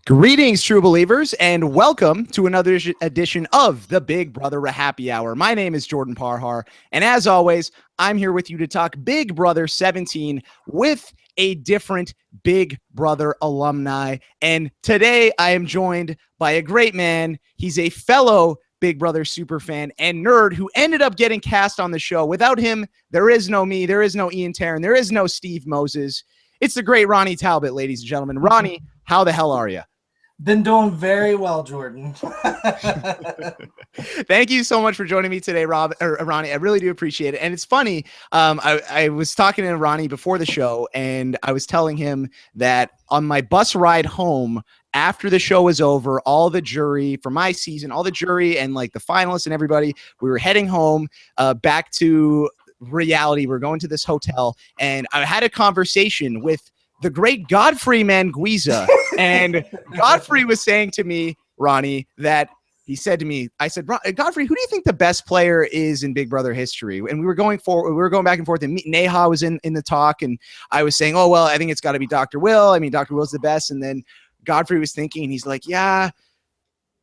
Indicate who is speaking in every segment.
Speaker 1: Greetings, true believers, and welcome to another edition of the Big Brother Happy Hour. My name is Jordan Parhar, and as always, I'm here with you to talk Big Brother 17 with a different Big Brother alumni. And today I am joined by a great man. He's a fellow Big Brother superfan and nerd who ended up getting cast on the show. Without him, there is no me, there is no Ian Taryn, there is no Steve Moses. It's the great Ronnie Talbott, ladies and gentlemen. Ronnie, how the hell are you?
Speaker 2: Been doing very well, Jordan.
Speaker 1: Thank you so much for joining me today, Ronnie. I really do appreciate it. And it's funny, I was talking to Ronnie before the show, and I was telling him that on my bus ride home after the show was over, all the jury from my season, all the jury and like the finalists and everybody, we were heading home back to reality. We're going to this hotel, and I had a conversation with the great Godfrey Manguiza. And Godfrey was saying to me, Ronnie, that he said to me, I said, Godfrey, who do you think the best player is in Big Brother history? And we were going back and forth, and Neha was in the talk, and I was saying, oh, well, I think it's got to be Dr. Will. I mean, Dr. Will's the best. And then Godfrey was thinking, and he's like, yeah,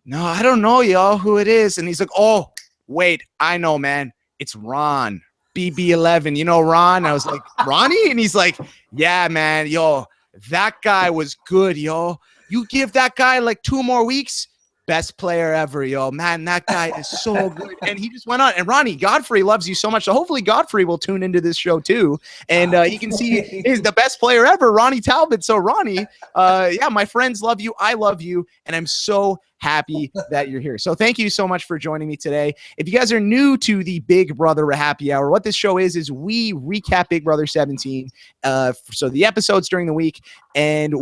Speaker 1: no, I don't know, y'all, who it is. And he's like, oh, wait, I know, man. It's Ron. BB11, you know Ron? And I was like, Ronnie? And he's like, yeah, man, yo, that guy was good, yo. You give that guy like 2 more weeks, best player ever, yo. Man, that guy is so good. And he just went on. And Ronnie, Godfrey loves you so much. So hopefully Godfrey will tune into this show too. And he can see he's the best player ever, Ronnie Talbott. So Ronnie, yeah, my friends love you. I love you. And I'm so happy that you're here. So thank you so much for joining me today. If you guys are new to the Big Brother Happy Hour, what this show is we recap Big Brother 17. So the episodes during the week, and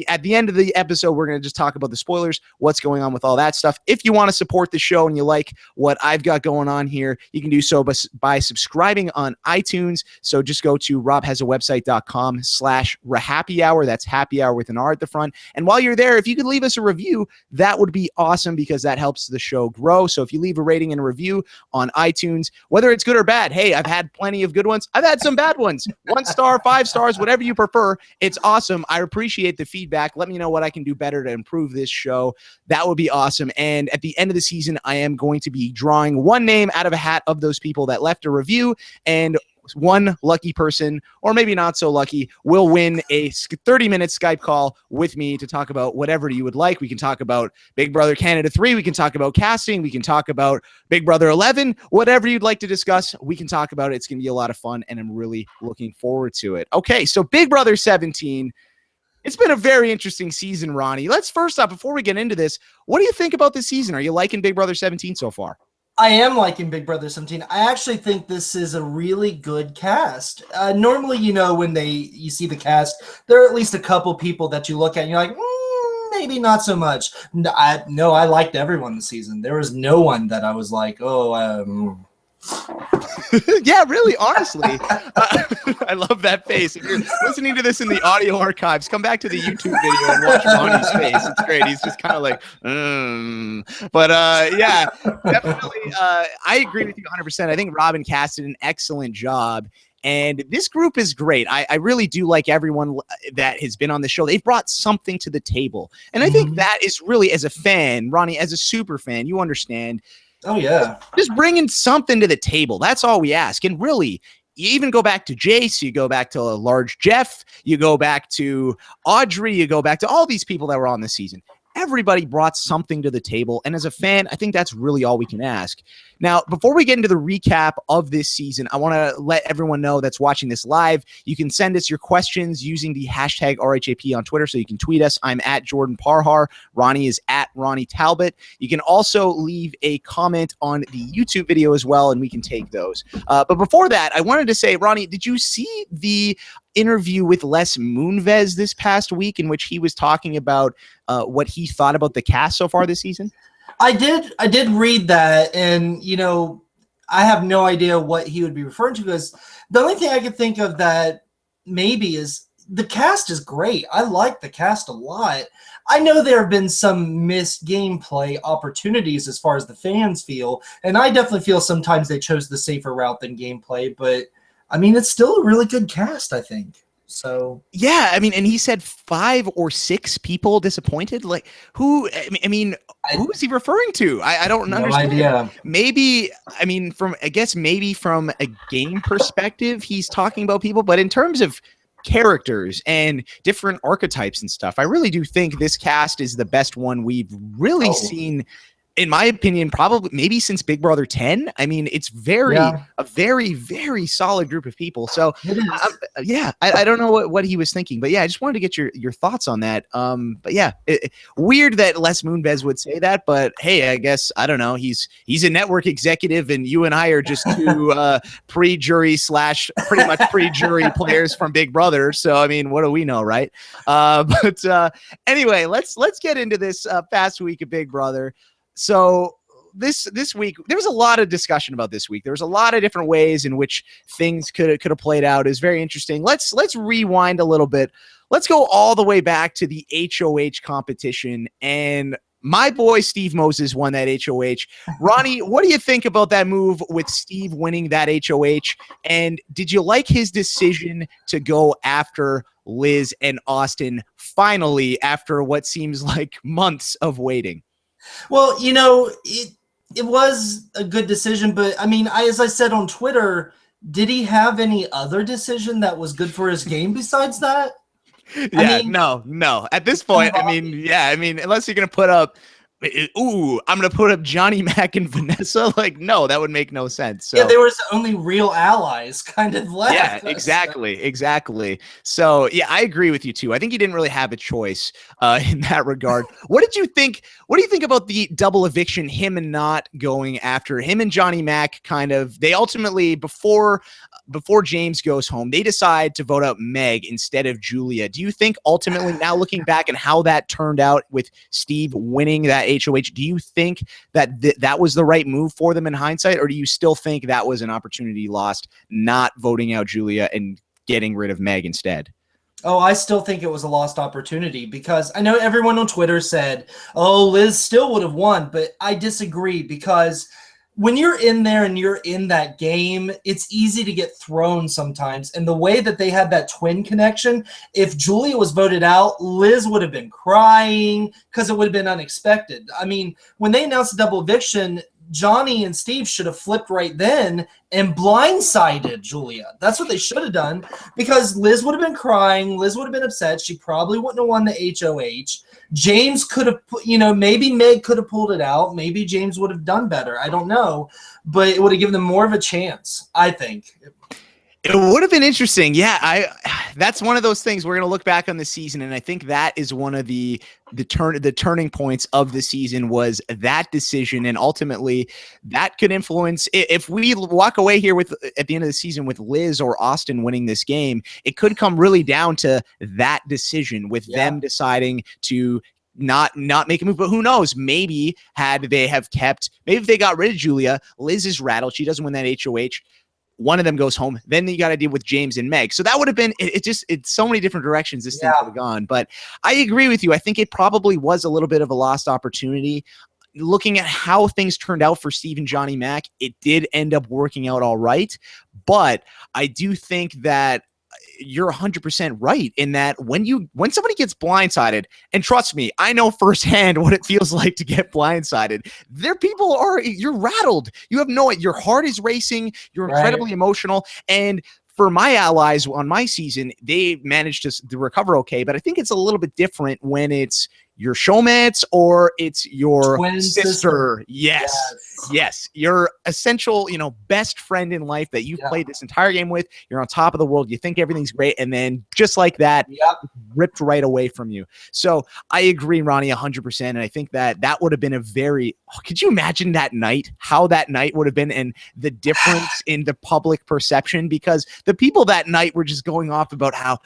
Speaker 1: at the end of the episode, we're going to just talk about the spoilers, what's going on with all that stuff. If you want to support the show and you like what I've got going on here, you can do so by subscribing on iTunes. So just go to robhasawebsite.com/RHAPpy Hour. That's happy hour with an R at the front. And while you're there, if you could leave us a review, that would be awesome because that helps the show grow. So if you leave a rating and a review on iTunes, whether it's good or bad, hey, I've had plenty of good ones. I've had some bad ones. 1 star, 5 stars, whatever you prefer. It's awesome. I appreciate the feedback. Let me know what I can do better to improve this show. That would be awesome. And at the end of the season, I am going to be drawing one name out of a hat of those people that left a review, and one lucky person, or maybe not so lucky, will win a 30-minute Skype call with me to talk about whatever you would like. We can talk about Big Brother Canada 3. We can talk about casting. We can talk about Big Brother 11. Whatever you'd like to discuss, we can talk about it. It's going to be a lot of fun, and I'm really looking forward to it. Okay, so Big Brother 17. It's been a very interesting season, Ronnie. Let's first off, before we get into this, what do you think about this season? Are you liking Big Brother 17 so far?
Speaker 2: I am liking Big Brother 17. I actually think this is a really good cast. Normally, you know, when you see the cast, there are at least a couple people that you look at and you're like, maybe not so much. No, I liked everyone this season. There was no one that I was like, oh,
Speaker 1: yeah, really, honestly. I love that face. If you're listening to this in the audio archives, come back to the YouTube video and watch Ronnie's face. It's great. He's just kind of like, But yeah, definitely. I agree with you 100%. I think Robin Cass did an excellent job. And this group is great. I really do like everyone that has been on the show. They've brought something to the table. And I think that is really, as a fan, Ronnie, as a super fan, you understand.
Speaker 2: Oh, yeah.
Speaker 1: Just bringing something to the table. That's all we ask. And really, you even go back to Jace, you go back to Large Jeff, you go back to Audrey, you go back to all these people that were on this season. Everybody brought something to the table. And as a fan, I think that's really all we can ask. Now, before we get into the recap of this season, I want to let everyone know that's watching this live, you can send us your questions using the hashtag RHAP on Twitter. So you can tweet us. I'm at Jordan Parhar. Ronnie is at Ronnie Talbott. You can also leave a comment on the YouTube video as well, and we can take those. But before that, I wanted to say, Ronnie, did you see the interview with Les Moonves this past week in which he was talking about what he thought about the cast so far this season?
Speaker 2: I did read that, and you know, I have no idea what he would be referring to, because the only thing I could think of that maybe is the cast is great. I like the cast a lot. I know there have been some missed gameplay opportunities as far as the fans feel, and I definitely feel sometimes they chose the safer route than gameplay, but I mean, it's still a really good cast, I think. So
Speaker 1: yeah, I mean, and he said 5 or 6 people disappointed. Like, who? I mean, who is he referring to? I don't understand.
Speaker 2: Idea.
Speaker 1: Maybe, I mean, I guess maybe from a game perspective, he's talking about people, but in terms of characters and different archetypes and stuff, I really do think this cast is the best one we've really seen, in my opinion, probably maybe since Big Brother 10. I mean, it's a very, very solid group of people. So yeah, I don't know what he was thinking, but yeah, I just wanted to get your thoughts on that. But yeah, weird that Les Moonves would say that, but hey, I guess, I don't know. He's a network executive, and you and I are just two pre-jury / pretty much pre-jury players from Big Brother. So I mean, what do we know, right? But anyway, let's get into this past week of Big Brother. So this week, there was a lot of discussion about this week. There was a lot of different ways in which things could have played out. It's very interesting. Let's rewind a little bit. Let's go all the way back to the HOH competition, and my boy Steve Moses won that HOH. Ronnie, what do you think about that move with Steve winning that HOH? And did you like his decision to go after Liz and Austin finally, after what seems like months of waiting?
Speaker 2: Well, you know, it was a good decision, but I mean, as I said on Twitter, did he have any other decision that was good for his game besides that?
Speaker 1: Yeah, no. At this point, I mean, unless you're gonna put up, I'm gonna put up Johnny Mac and Vanessa. Like, no, that would make no sense. So,
Speaker 2: yeah, they were the only real allies kind of left.
Speaker 1: Yeah, exactly. So yeah, I agree with you too. I think he didn't really have a choice in that regard. What did you think? What do you think about the double eviction? Him and not going after him and Johnny Mac. Kind of, they ultimately before James goes home, they decide to vote out Meg instead of Julia. Do you think ultimately, now looking back and how that turned out with Steve winning that HOH, do you think that that was the right move for them in hindsight, or do you still think that was an opportunity lost, not voting out Julia and getting rid of Meg instead?
Speaker 2: Oh, I still think it was a lost opportunity, because I know everyone on Twitter said, oh, Liz still would have won, but I disagree, because when you're in there and you're in that game, it's easy to get thrown sometimes. And the way that they had that twin connection, if Julia was voted out, Liz would have been crying because it would have been unexpected. I mean, when they announced the double eviction, Johnny and Steve should have flipped right then and blindsided Julia. That's what they should have done, because Liz would have been crying. Liz would have been upset. She probably wouldn't have won the HOH. James could have, maybe Meg could have pulled it out. Maybe James would have done better. I don't know, but it would have given them more of a chance, I think.
Speaker 1: It would have been interesting. Yeah, that's one of those things we're going to look back on the season, and I think that is one of the turning points of the season, was that decision, and ultimately that could influence, if we walk away here with at the end of the season with Liz or Austin winning this game, it could come really down to that decision, with them deciding to not make a move. But who knows, maybe if they got rid of Julia, Liz is rattled, she doesn't win that HOH, one of them goes home, then you got to deal with James and Meg. So that would have been, it's so many different directions this thing could have gone. But I agree with you. I think it probably was a little bit of a lost opportunity. Looking at how things turned out for Steve and Johnny Mac, it did end up working out all right. But I do think that you're 100% right in that when somebody gets blindsided, and trust me, I know firsthand what it feels like to get blindsided. You're rattled. You have your heart is racing. You're incredibly emotional. And for my allies on my season, they managed to recover okay. But I think it's a little bit different when it's your showmates or it's your
Speaker 2: twin
Speaker 1: sister. Yes. Your essential, best friend in life that you've played this entire game with. You're on top of the world. You think everything's great. And then just like that, ripped right away from you. So I agree, Ronnie, 100%. And I think that would have been could you imagine that night, how that night would have been, and the difference in the public perception? Because the people that night were just going off about how,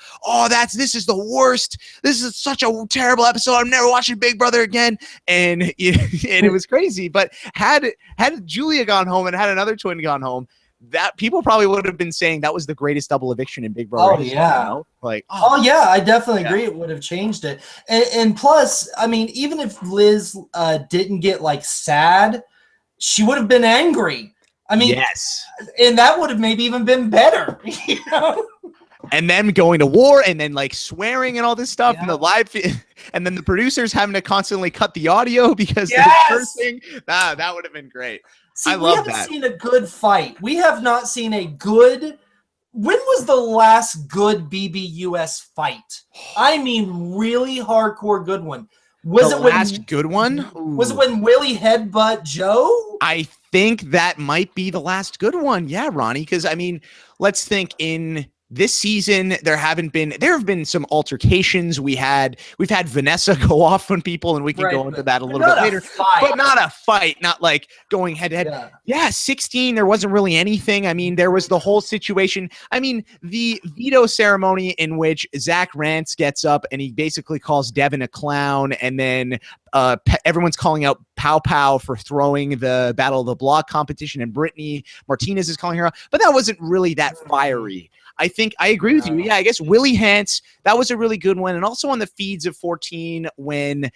Speaker 1: this is the worst. This is such a terrible episode. I'm never watching Big Brother again. And it was crazy. But had Julia gone home and had another twin gone home, that people probably would have been saying that was the greatest double eviction in Big Brother.
Speaker 2: I definitely agree. It would have changed it. And plus, I mean, even if Liz didn't get sad, she would have been angry. I mean,
Speaker 1: yes,
Speaker 2: and that would have maybe even been better.
Speaker 1: and them going to war and then like swearing and all this stuff and the live and then the producers having to constantly cut the audio because they're cursing. That would have been great.
Speaker 2: See,
Speaker 1: I love that.
Speaker 2: We haven't seen a good fight. We have not seen a good. When was the last good BBUS fight? I mean, really hardcore good one. Was
Speaker 1: the
Speaker 2: it
Speaker 1: last good one? Ooh.
Speaker 2: Was it when Willie headbutt Joe?
Speaker 1: I think that might be the last good one. Yeah, Ronnie. Because I mean, let's think in this season, there have been some altercations. We've had Vanessa go off on people, and we can go into that a little bit later. But not a fight, not like going head to head. Yeah, 16, there wasn't really anything. I mean, there was the whole situation. I mean, the veto ceremony in which Zach Rance gets up and he basically calls Devin a clown, and then everyone's calling out Pow Pow for throwing the Battle of the Block competition, and Brittany Martinez is calling her out. But that wasn't really that fiery. I think I agree with you. Yeah, I guess Willie Hance, that was a really good one. And also on the feeds of 14 when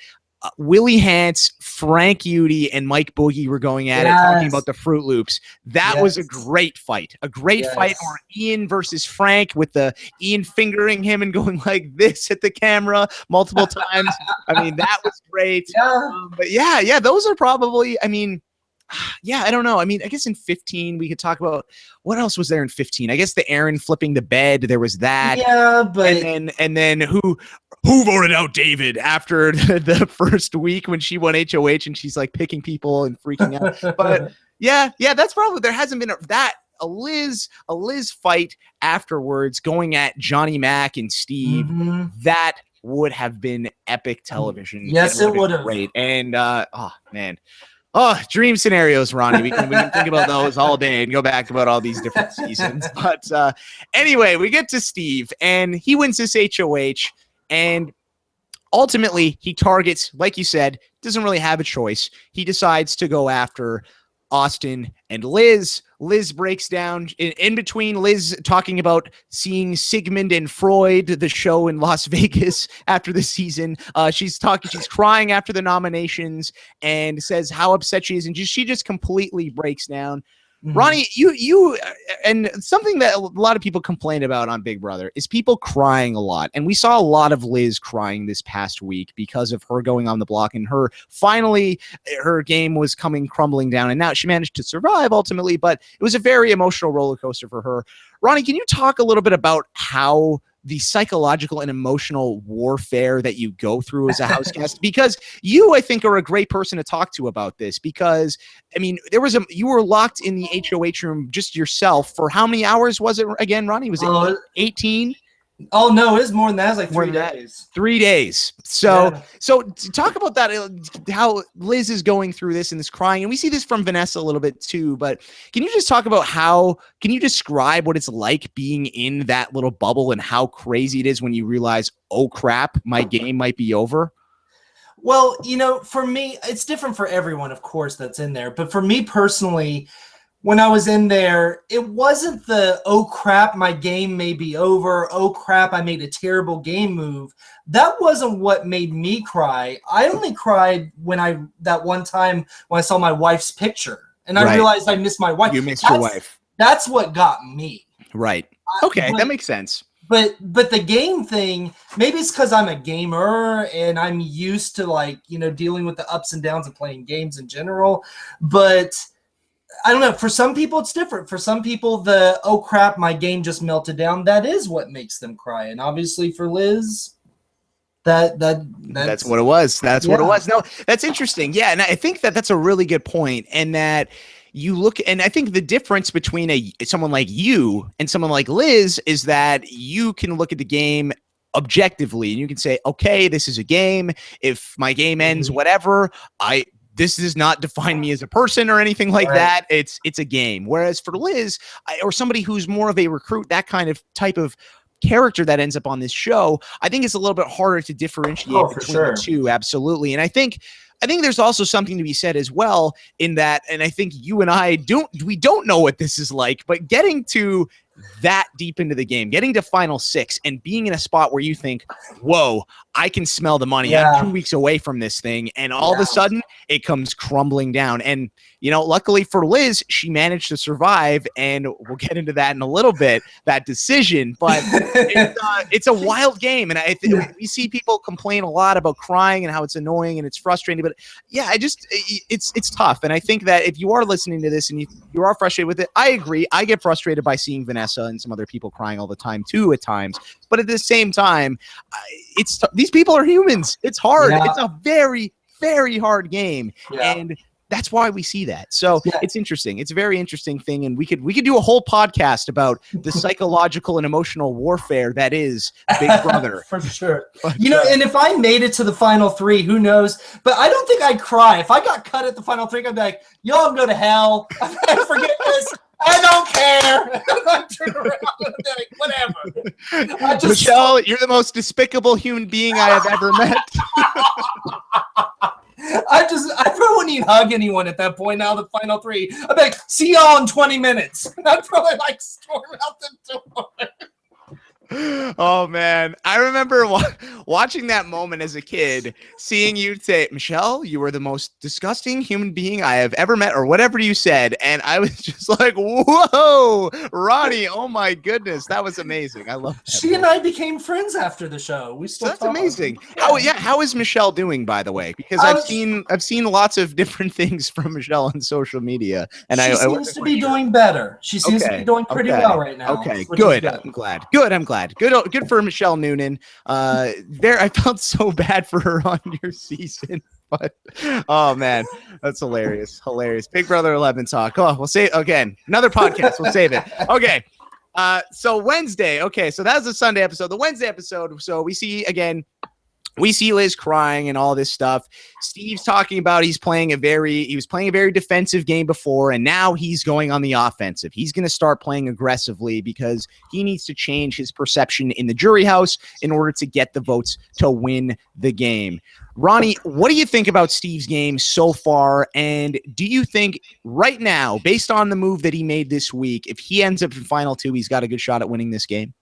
Speaker 1: Willie Hance, Frank Udy, and Mike Boogie were going at it, talking about the Fruit Loops. That was a great fight. A great fight. Or Ian versus Frank with the Ian fingering him and going like this at the camera multiple times. I mean, that was great. But yeah, those are probably, I mean, yeah, I don't know. I mean, I guess in 15 we could talk about what else was there in 15. I guess the Aaron flipping the bed. There was that. Yeah, but and then who voted out David after the first week when she won HOH and she's like picking people and freaking out. But yeah, that's probably there hasn't been a Liz fight afterwards going at Johnny Mac and Steve. That would have been epic television.
Speaker 2: Yes, it would have.
Speaker 1: Great. And oh man. Oh, dream scenarios, Ronnie. We can think about those all day and go back about all these different seasons. But anyway, we get to Steve, and he wins this HOH, and ultimately he targets, like you said, doesn't really have a choice. He decides to go after Austin and Liz. Liz breaks down in between Liz talking about seeing Sigmund and Freud, the show in Las Vegas after the season. She's crying after the nominations and says how upset she is. And she just completely breaks down. Ronnie, you and something that a lot of people complain about on Big Brother is people crying a lot. And we saw a lot of Liz crying this past week because of her going on the block and her game was crumbling down. And now she managed to survive ultimately, but it was a very emotional roller coaster for her. Ronnie, can you talk a little bit about how the psychological and emotional warfare that you go through as a house guest? Because you, I think, are a great person to talk to about this, because I mean, you were locked in the HOH room just yourself for how many hours was it again, Ronnie? Was it 18?
Speaker 2: Oh no, it was more than that. It was like 3 days.
Speaker 1: 3 days. So to talk about that, how Liz is going through this and this crying, and we see this from Vanessa a little bit too. But can you just talk about can you describe what it's like being in that little bubble and how crazy it is when you realize, oh crap, my game might be over?
Speaker 2: Well, for me, it's different for everyone, of course, that's in there. But for me personally, when I was in there, it wasn't the, oh crap, my game may be over. Oh crap, I made a terrible game move. That wasn't what made me cry. I only cried that one time when I saw my wife's picture and I realized I missed my wife.
Speaker 1: You missed your wife.
Speaker 2: That's what got me.
Speaker 1: Right. Okay, that makes sense.
Speaker 2: But the game thing, maybe it's because I'm a gamer and I'm used to dealing with the ups and downs of playing games in general. But I don't know. For some people, it's different. For some people, oh crap, my game just melted down. That is what makes them cry. And obviously for Liz, that's
Speaker 1: what it was. That's what it was. No, that's interesting. Yeah. And I think that's a really good point. And that you look, and I think the difference between someone like you and someone like Liz is that you can look at the game objectively and you can say, okay, this is a game. If my game ends, whatever, this does not define me as a person or anything like that. It's a game. Whereas for Liz, or somebody who's more of a recruit, that kind of type of character that ends up on this show, I think it's a little bit harder to differentiate between the two. Absolutely. And I think I think there's also something to be said as well in that, and I think you and I don't know what this is like, but getting to that deep into the game, getting to final 6 and being in a spot where you think, whoa, I can smell the money.
Speaker 2: Yeah.
Speaker 1: I'm 2 weeks away from this thing. And all of a sudden it comes crumbling down. And, you know, luckily for Liz, she managed to survive. And we'll get into that in a little bit, that decision. But it's a wild game. And I think we see people complain a lot about crying and how it's annoying and it's frustrating. But yeah, it's tough. And I think that if you are listening to this and you are frustrated with it, I agree. I get frustrated by seeing Vanessa and some other people crying all the time too at times, but at the same time, these people are humans. It's hard. Yeah. It's a very, very hard game, and that's why we see that. So it's interesting. It's a very interesting thing, and we could do a whole podcast about the psychological and emotional warfare that is Big Brother.
Speaker 2: For sure. But, you know, and if I made it to the final 3, who knows? But I don't think I'd cry. If I got cut at the final 3, I'd be like, y'all go to hell. I forget this. I don't care. I turn around and be like, whatever.
Speaker 1: Michelle, you're the most despicable human being I have ever met.
Speaker 2: I probably wouldn't even hug anyone at that point. Now the final 3, I'd be like, see y'all in 20 minutes. I'd probably like storm out the door.
Speaker 1: Oh man, I remember watching that moment as a kid, seeing you say, Michelle, you were the most disgusting human being I have ever met, or whatever you said, and I was just like, whoa, Ronnie, oh my goodness, that was amazing. I love that.
Speaker 2: She and I became friends after the show. We still
Speaker 1: That's amazing. How is Michelle doing, by the way? Because I've seen lots of different things from Michelle on social media, and
Speaker 2: she seems to be doing better. She seems to be doing pretty well right now.
Speaker 1: Okay, good. I'm glad. I'm glad. Good for Michelle Noonan. I felt so bad for her on your season, but oh man, that's hilarious. Big Brother 11 talk. Oh, we'll say again. Another podcast. We'll save it. Okay. So Wednesday. Okay, so that was the Sunday episode. The Wednesday episode. So we see Liz crying and all this stuff. Steve's talking about he was playing a very defensive game before, and now he's going on the offensive. He's going to start playing aggressively because he needs to change his perception in the jury house in order to get the votes to win the game. Ronnie, what do you think about Steve's game so far? And do you think right now, based on the move that he made this week, if he ends up in final 2, he's got a good shot at winning this game?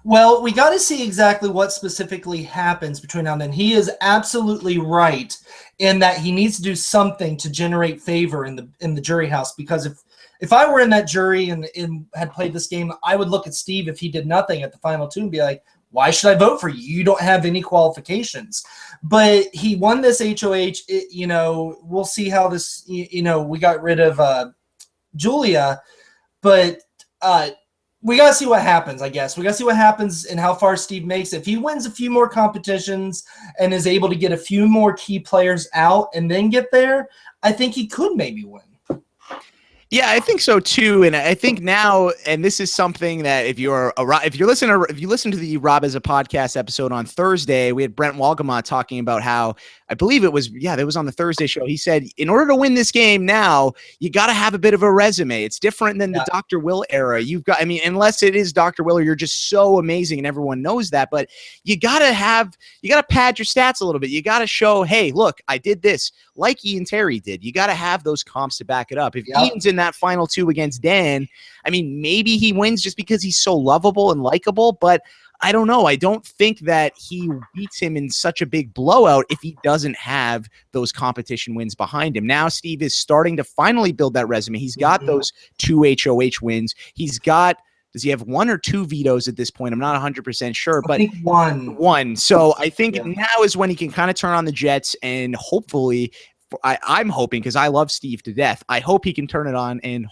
Speaker 2: Well, we got to see exactly what specifically happens between now and then. He is absolutely right in that he needs to do something to generate favor in the jury house, because if I were in that jury and had played this game, I would look at Steve if he did nothing at the final 2 and be like, why should I vote for you? You don't have any qualifications. But he won this HOH. We'll see how this, we got rid of Julia, but we got to see what happens, I guess. We got to see what happens and how far Steve makes it. If he wins a few more competitions and is able to get a few more key players out and then get there, I think he could maybe win.
Speaker 1: Yeah, I think so too, and I think now, and this is something that if you listen to the Rob as a podcast episode on Thursday, we had Brent Walgamot talking about how, I believe it was on the Thursday show. He said, in order to win this game now, you got to have a bit of a resume. It's different than the Dr. Will era. Unless it is Dr. Will, or you're just so amazing and everyone knows that, but you got to pad your stats a little bit. You got to show, hey, look, I did this, like Ian Terry did. You got to have those comps to back it up. If Ian's in that final 2 against Dan, maybe he wins just because he's so lovable and likable, but I don't know. I don't think that he beats him in such a big blowout if he doesn't have those competition wins behind him. Now Steve is starting to finally build that resume. He's got those 2 HOH wins. Does he have 1 or 2 vetoes at this point? I'm not 100% sure, but
Speaker 2: I think one.
Speaker 1: So I think now is when he can kind of turn on the jets, and hopefully, I'm hoping, because I love Steve to death, I hope he can turn it on and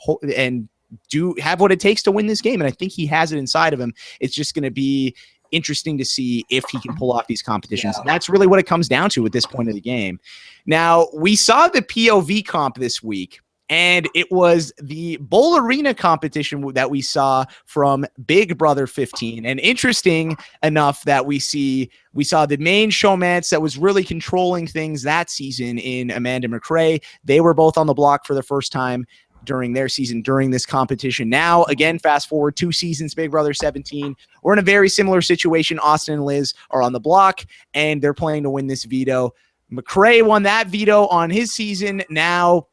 Speaker 1: have what it takes to win this game. And I think he has it inside of him. It's just going to be interesting to see if he can pull off these competitions. And that's really what it comes down to at this point of the game. Now, we saw the POV comp this week, and it was the Bowl Arena competition that we saw from Big Brother 15. And interesting enough that we saw the main showmance that was really controlling things that season in Amanda McRae. They were both on the block for the first time during their season, during this competition. Now, again, fast forward 2 seasons, Big Brother 17, we're in a very similar situation. Austin and Liz are on the block, and they're playing to win this veto. McCrae won that veto on his season. Now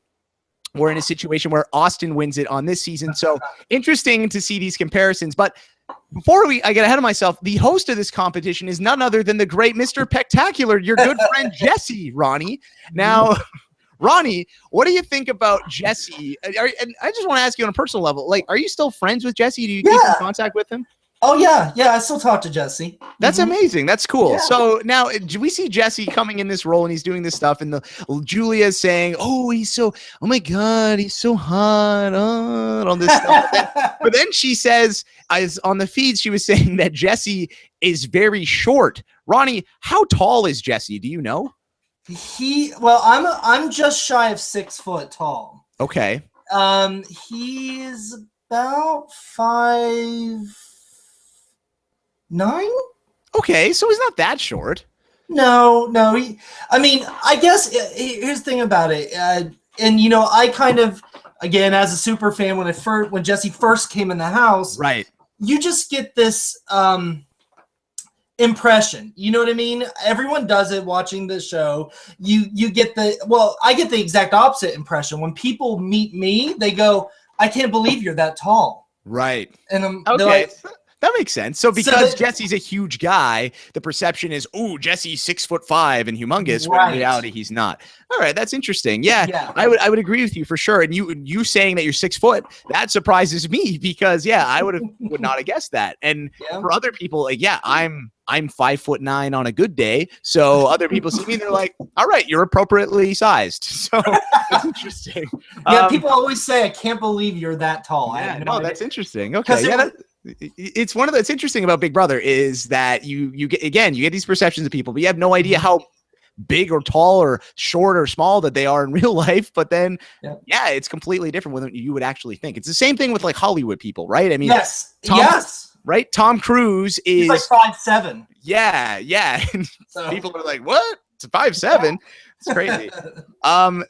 Speaker 1: we're in a situation where Austin wins it on this season. So interesting to see these comparisons. But before I get ahead of myself, the host of this competition is none other than the great Mr. Pectacular, your good friend Jesse, Ronnie. Now, Ronnie, what do you think about Jesse? And I just want to ask you on a personal level, like, are you still friends with Jesse? Do you keep in contact with him?
Speaker 2: Oh, yeah. Yeah, I still talk to Jesse.
Speaker 1: That's amazing. That's cool.
Speaker 2: Yeah.
Speaker 1: So now we see Jesse coming in this role and he's doing this stuff. And Julia's saying, oh, oh my God, he's so hot. All this stuff. But then she says, on the feed, she was saying that Jesse is very short. Ronnie, how tall is Jesse? Do you know?
Speaker 2: Well, I'm just shy of 6 foot tall.
Speaker 1: Okay.
Speaker 2: He's about 5'9".
Speaker 1: Okay, so he's not that short.
Speaker 2: No. I mean, I guess here's the thing about it, and you know, I kind of, again, as a super fan, when Jesse first came in the house,
Speaker 1: right? You
Speaker 2: just get this impression. You know what I mean? Everyone does it watching the show. You get I get the exact opposite impression. When people meet me, they go, "I can't believe you're that tall."
Speaker 1: Right.
Speaker 2: And I'm
Speaker 1: okay. That makes sense. So because Jesse's a huge guy, the perception is, oh, Jesse's 6'5" and humongous, when in reality he's not. All right, that's interesting. Yeah. I would agree with you for sure. And you saying that you're 6 foot, that surprises me because I would not have guessed that. And for other people, like, I'm 5'9" on a good day. So other people see me and they're like, all right, you're appropriately sized. So that's interesting.
Speaker 2: People always say, I can't believe you're that tall.
Speaker 1: No, that's interesting. Okay. It's it's interesting about Big Brother is that you get these perceptions of people, but you have no idea how big or tall or short or small that they are in real life. But then, it's completely different than you would actually think. It's the same thing with like Hollywood people, right? I mean, right? Tom Cruise is
Speaker 2: like 5'7".
Speaker 1: Yeah. So people are like, what? It's 5'7". It's crazy.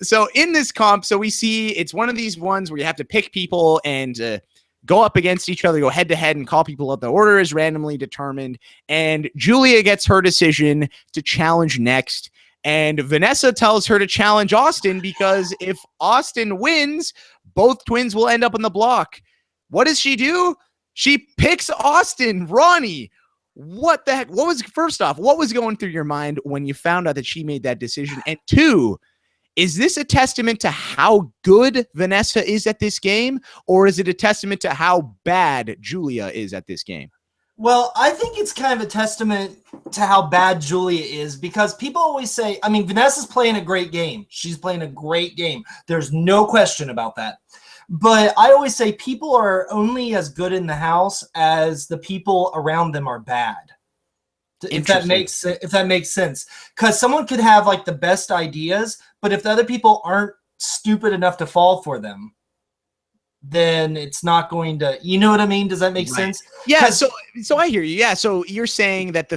Speaker 1: So in this comp, so we see it's one of these ones where you have to pick people and go up against each other, go head to head and call people up. The order is randomly determined. And Julia gets her decision to challenge next. And Vanessa tells her to challenge Austin because if Austin wins, both twins will end up on the block. What does she do? She picks Austin. Ronnie, what the heck? First off, what was going through your mind when you found out that she made that decision? And two, is this a testament to how good Vanessa is at this game, or is it a testament to how bad Julia is at this game?
Speaker 2: Well, I think it's kind of a testament to how bad Julia is because people always say, I mean, Vanessa's playing a great game. She's playing a great game. There's no question about that. But I always say people are only as good in the house as the people around them are bad. If that makes sense. Because someone could have like the best ideas, but if the other people aren't stupid enough to fall for them, then it's not going to, you know what I mean? Does that make sense?
Speaker 1: Yeah. So I hear you. Yeah. So you're saying that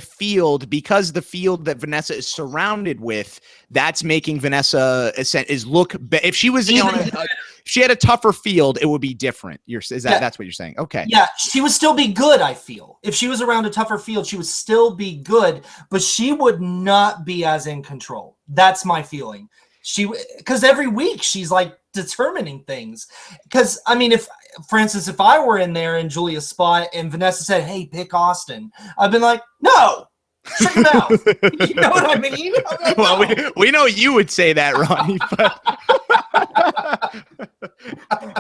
Speaker 1: because the field that Vanessa is surrounded with, that's making Vanessa look. If she was if she had a tougher field, it would be different. That's what you're saying? Okay.
Speaker 2: Yeah, she would still be good. I feel if she was around a tougher field, she would still be good, but she would not be as in control. That's my feeling. Because every week she's like determining things. Because I mean, for instance, if I were in there in Julia's spot and Vanessa said, "Hey, pick Austin," I've been like, "No, shut your mouth." You know what I mean? Like,
Speaker 1: well, no. we know you would say that, Ronnie, but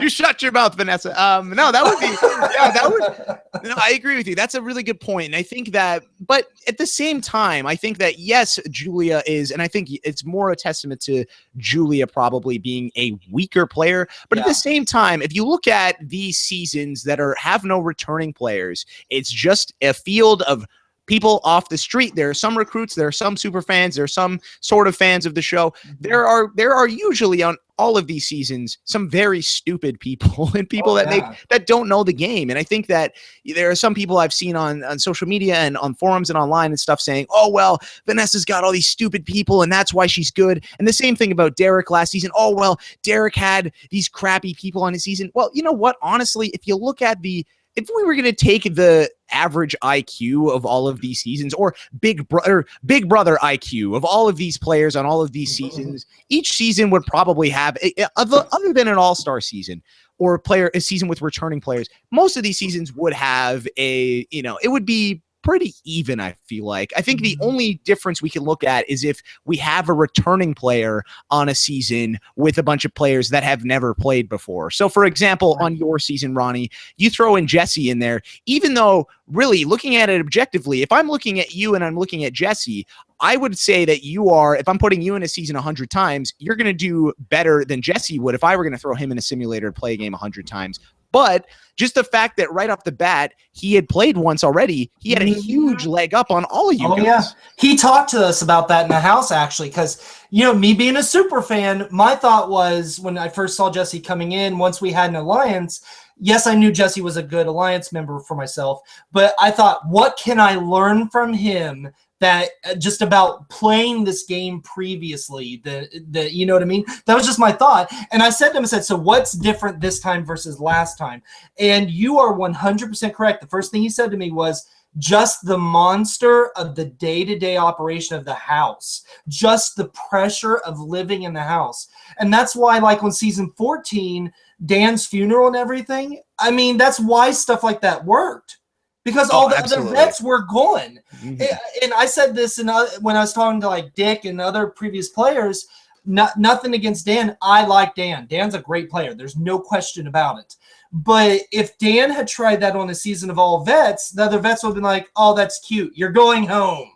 Speaker 1: you shut your mouth, Vanessa. No, that would be, no, I agree with you. That's a really good point. And I think that, but at the same time, I think that yes, Julia is, and I think it's more a testament to Julia probably being a weaker player. But at the same time, if you look at these seasons that have no returning players, it's just a field of people off the street. There are some recruits, there are some super fans, there are some sort of fans of the show. There are usually on all of these seasons some very stupid people and people that don't know the game. And I think that there are some people I've seen on social media and on forums and online and stuff saying, oh, well, Vanessa's got all these stupid people and that's why she's good. And the same thing about Derek last season. Oh, well, Derek had these crappy people on his season. Well, you know what? Honestly, if you look at the if we were going to take the average IQ of all of these seasons, or big brother IQ of all of these players on all of these seasons, each season would probably have, other than an all-star season or a season with returning players, most of these seasons would have it would be pretty even, I feel like. I think the only difference we can look at is if we have a returning player on a season with a bunch of players that have never played before. So, for example, on your season, Ronnie, you throw in Jesse in there, even though really looking at it objectively, if I'm looking at you and I'm looking at Jesse, I would say that you are, if I'm putting you in a season 100 times, you're going to do better than Jesse would if I were going to throw him in a simulator to play a game 100 times. But just the fact that right off the bat, he had played once already, he had a huge leg up on all of you guys.
Speaker 2: Yeah. He talked to us about that in the house, actually, because, me being a super fan, my thought was when I first saw Jesse coming in, once we had an alliance, yes, I knew Jesse was a good alliance member for myself, but I thought, what can I learn from him that just about playing this game previously, that you know what I mean? That was just my thought. And I said to him, so what's different this time versus last time? And you are 100% correct. The first thing he said to me was just the monster of the day-to-day operation of the house, just the pressure of living in the house. And that's why, like on season 14, Dan's funeral and everything, I mean, that's why stuff like that worked. Because all the other vets were gone. And I said this when I was talking to like Dick and other previous players, nothing against Dan. I like Dan. Dan's a great player. There's no question about it. But if Dan had tried that on a season of all vets, the other vets would have been like, oh, that's cute. You're going home.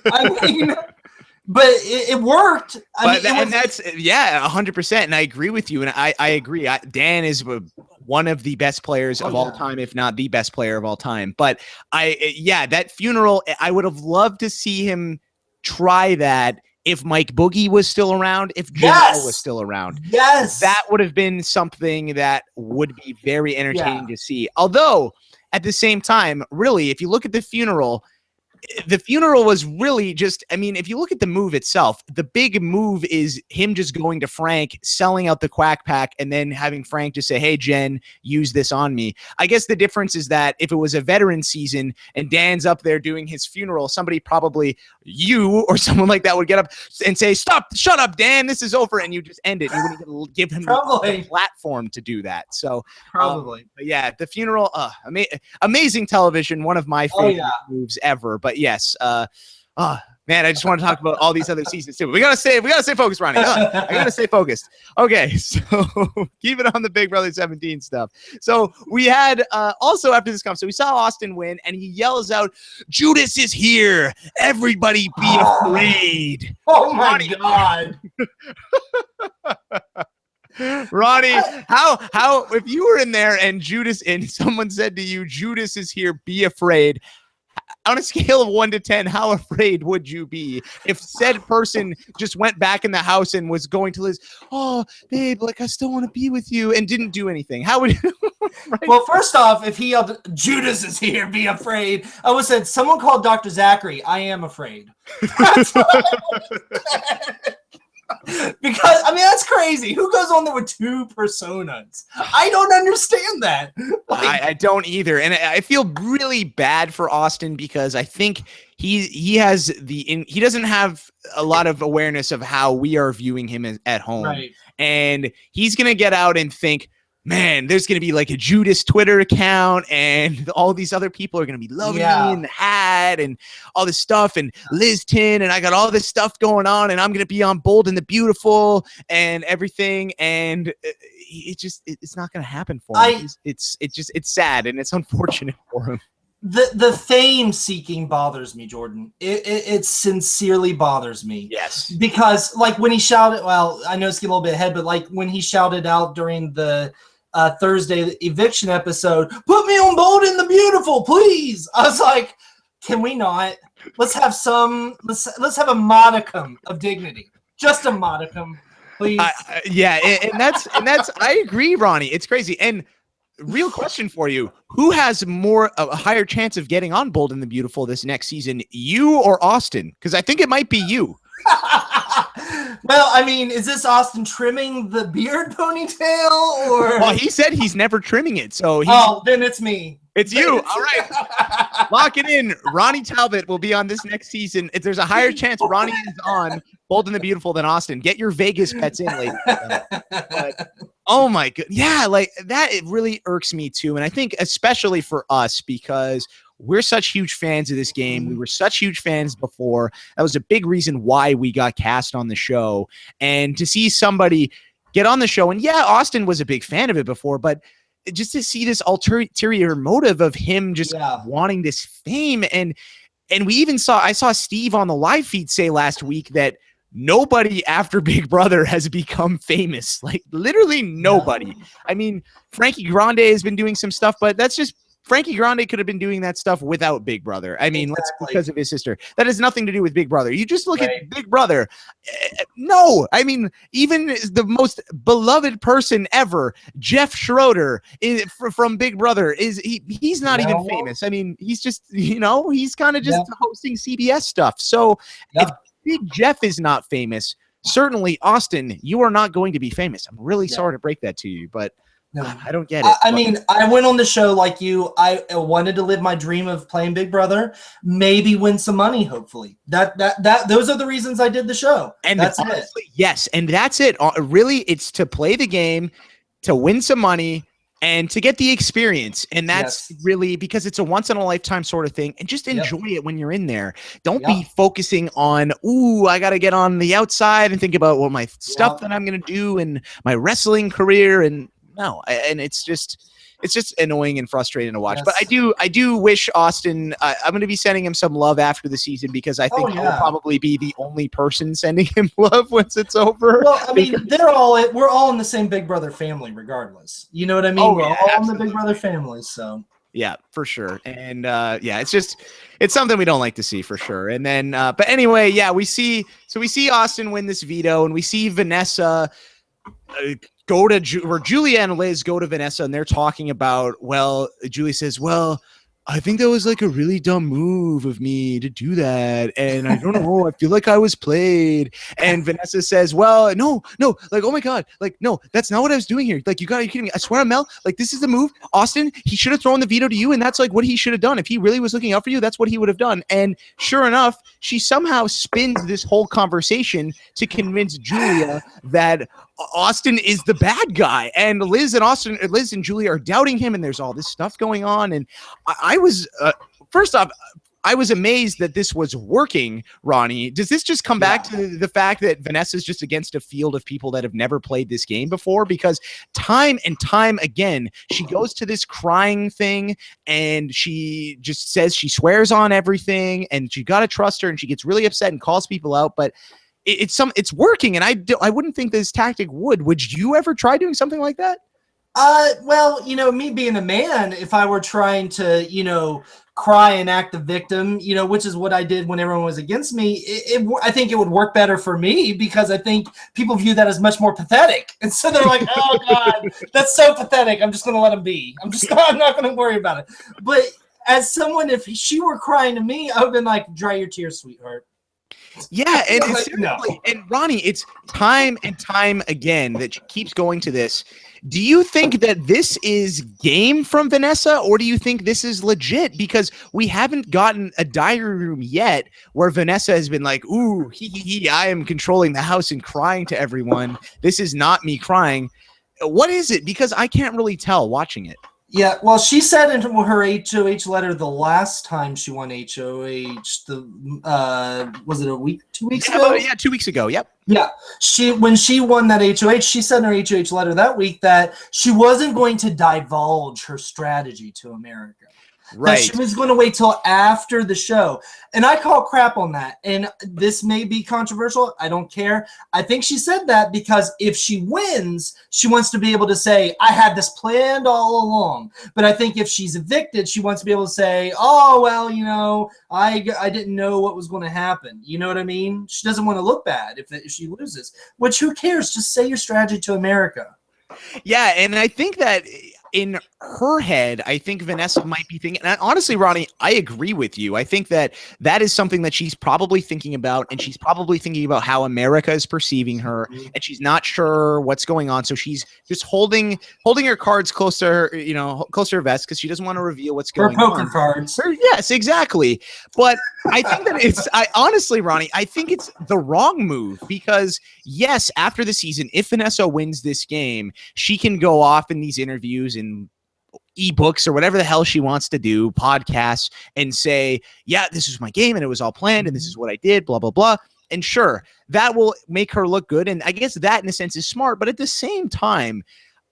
Speaker 2: I mean, but it worked.
Speaker 1: That's 100%. And I agree with you. And I agree. Dan is one of the best players of all time, if not the best player of all time. But that funeral, I would have loved to see him try that if Mike Boogie was still around, if Jimmy was still around.
Speaker 2: Yes.
Speaker 1: That would have been something that would be very entertaining to see. Although, at the same time, really, if you look at the funeral was really just, I mean, if you look at the move itself, the big move is him just going to Frank, selling out the Quack Pack, and then having Frank just say, hey, Jen, use this on me. I guess the difference is that if it was a veteran season and Dan's up there doing his funeral, somebody probably, you or someone like that, would get up and say, shut up, Dan, this is over, and you just end it. You wouldn't even give him the platform to do that. So
Speaker 2: probably.
Speaker 1: The funeral, amazing television, one of my favorite moves ever. But yes, man, I just want to talk about all these other seasons too. We gotta stay focused, Ronnie. I gotta stay focused. Okay, so keep it on the Big Brother 17 stuff. So we had also after this so we saw Austin win, and he yells out, "Judas is here! Everybody be afraid!"
Speaker 2: Oh my God.
Speaker 1: Ronnie, how if you were in there and someone said to you, "Judas is here, be afraid," on a scale of 1 to 10, how afraid would you be if said person just went back in the house and was going to Liz, oh, babe, like I still want to be with you, and didn't do anything? How would you? Right?
Speaker 2: Well, first off, if he yelled, Judas is here, be afraid, I would have said, someone called Dr. Zachary, I am afraid. That's what I would have said. Because, I mean, that's crazy. Who goes on there with two personas? I don't understand that.
Speaker 1: I don't either. And I feel really bad for Austin because I think he doesn't have a lot of awareness of how we are viewing him at home.
Speaker 2: Right.
Speaker 1: And he's going to get out and think, man, there's going to be like a Judas Twitter account and all these other people are going to be loving me in the hat and all this stuff, and Liz Tin, and I got all this stuff going on, and I'm going to be on Bold and the Beautiful and everything. And it's not going to happen for him. It's sad, and it's unfortunate for him.
Speaker 2: The fame seeking bothers me, Jordan. It sincerely bothers me.
Speaker 1: Yes.
Speaker 2: Because like when he shouted, well, I know it's getting a little bit ahead, but like when he shouted out during the Thursday eviction episode, put me on Bold and the Beautiful, please. I was like, can we not? Let's have let's have a modicum of dignity. Just a modicum, please.
Speaker 1: And that's I agree, Ronnie. It's crazy. And real question for you: who has a higher chance of getting on Bold and the Beautiful this next season, you or Austin? Because I think it might be you.
Speaker 2: Well, I mean, is this Austin trimming the beard ponytail, or?
Speaker 1: Well, he said he's never trimming it, so
Speaker 2: then it's me.
Speaker 1: It's you. All right. Lock it in. Ronnie Talbott will be on this next season. If there's a higher chance Ronnie is on Bold and the Beautiful than Austin, get your Vegas bets in, ladies. But, oh my god. Yeah, like that, it really irks me too. And I think especially for us, because we're such huge fans of this game. We were such huge fans before. That was a big reason why we got cast on the show. And to see somebody get on the show, and yeah, Austin was a big fan of it before, but just to see this ulterior motive of him just wanting this fame. And we even I saw Steve on the live feed say last week that nobody after Big Brother has become famous. Like literally nobody. I mean, Frankie Grande has been doing some stuff, but that's just Frankie Grande could have been doing that stuff without Big Brother. I mean, because of his sister. That has nothing to do with Big Brother. You just look at Big Brother. No, I mean, even the most beloved person ever, Jeff Schroeder from Big Brother, he's not even famous. I mean, he's just, he's kind of just hosting CBS stuff. So if Big Jeff is not famous, certainly Austin, you are not going to be famous. I'm really sorry to break that to you, but no, I don't get it.
Speaker 2: I mean, I went on the show like you. I wanted to live my dream of playing Big Brother, maybe win some money, hopefully. Those are the reasons I did the show.
Speaker 1: And that's honestly, yes, and that's it. Really, it's to play the game, to win some money, and to get the experience. And that's really because it's a once in a lifetime sort of thing. And just enjoy it when you're in there. Don't be focusing on, I got to get on the outside and think about what my stuff that I'm going to do and my wrestling career. And no, and it's just annoying and frustrating to watch. But I do wish Austin, I'm going to be sending him some love after the season, because I think I'll probably be the only person sending him love once it's over.
Speaker 2: Well, I mean, we're all in the same Big Brother family regardless. You know what I mean? We're all in the Big Brother family, so.
Speaker 1: Yeah, for sure. And it's something we don't like to see for sure. And then, but anyway, we see Austin win this veto, and we see Vanessa go to Julia and Liz go to Vanessa, and they're talking about, Julie says, I think that was like a really dumb move of me to do that. And I don't know, I feel like I was played. And Vanessa says, no, like, oh my God, like, no, that's not what I was doing here. Like, you're kidding me. I swear on Mel, like, this is the move. Austin, he should have thrown the veto to you. And that's like what he should have done. If he really was looking out for you, that's what he would have done. And sure enough, she somehow spins this whole conversation to convince Julia that Austin is the bad guy, and Liz and Julia are doubting him, and there's all this stuff going on. And I was first off, I was amazed that this was working. Ronnie, does this just come back to the fact that Vanessa's just against a field of people that have never played this game before? Because time and time again, she goes to this crying thing, and she just says she swears on everything, and you got to trust her, and she gets really upset and calls people out, but it's working, and I wouldn't think this tactic would you ever try doing something like that?
Speaker 2: Well, me being a man, if I were trying to, cry and act the victim, which is what I did when everyone was against me, I think it would work better for me, because I think people view that as much more pathetic. And so they're like, oh God, that's so pathetic. I'm just going to let him be. I'm not going to worry about it. But as someone, if she were crying to me, I would have been like, dry your tears, sweetheart.
Speaker 1: Yeah, and Ronnie, it's time and time again that she keeps going to this. Do you think that this is game from Vanessa, or do you think this is legit? Because we haven't gotten a diary room yet where Vanessa has been like, ooh, I am controlling the house and crying to everyone. This is not me crying. What is it? Because I can't really tell watching it.
Speaker 2: Yeah, well, she said in her HOH letter the last time she won HOH, was it 2 weeks ago?
Speaker 1: Yeah, 2 weeks ago, yep.
Speaker 2: Yeah, when she won that HOH, she said in her HOH letter that week that she wasn't going to divulge her strategy to America. Right. That she was going to wait till after the show. And I call crap on that. And this may be controversial. I don't care. I think she said that because if she wins, she wants to be able to say, I had this planned all along. But I think if she's evicted, she wants to be able to say, oh, well, I didn't know what was going to happen. You know what I mean? She doesn't want to look bad if she loses. Which, who cares? Just say your strategy to America.
Speaker 1: Yeah, and I think that in her head, I think Vanessa might be thinking, and honestly, Ronnie, I agree with you. I think that that is something that she's probably thinking about, and she's probably thinking about how America is perceiving her, and she's not sure what's going on. So she's just holding her cards close to her, close to her vest, because she doesn't want to reveal what's going on.
Speaker 2: Her poker cards.
Speaker 1: Yes, exactly. But I think that honestly, Ronnie, I think it's the wrong move, because yes, after the season, if Vanessa wins this game, she can go off in these interviews and ebooks or whatever the hell she wants to do, podcasts, and say, yeah, this is my game and it was all planned and this is what I did, blah, blah, blah. And sure, that will make her look good. And I guess that in a sense is smart. But at the same time,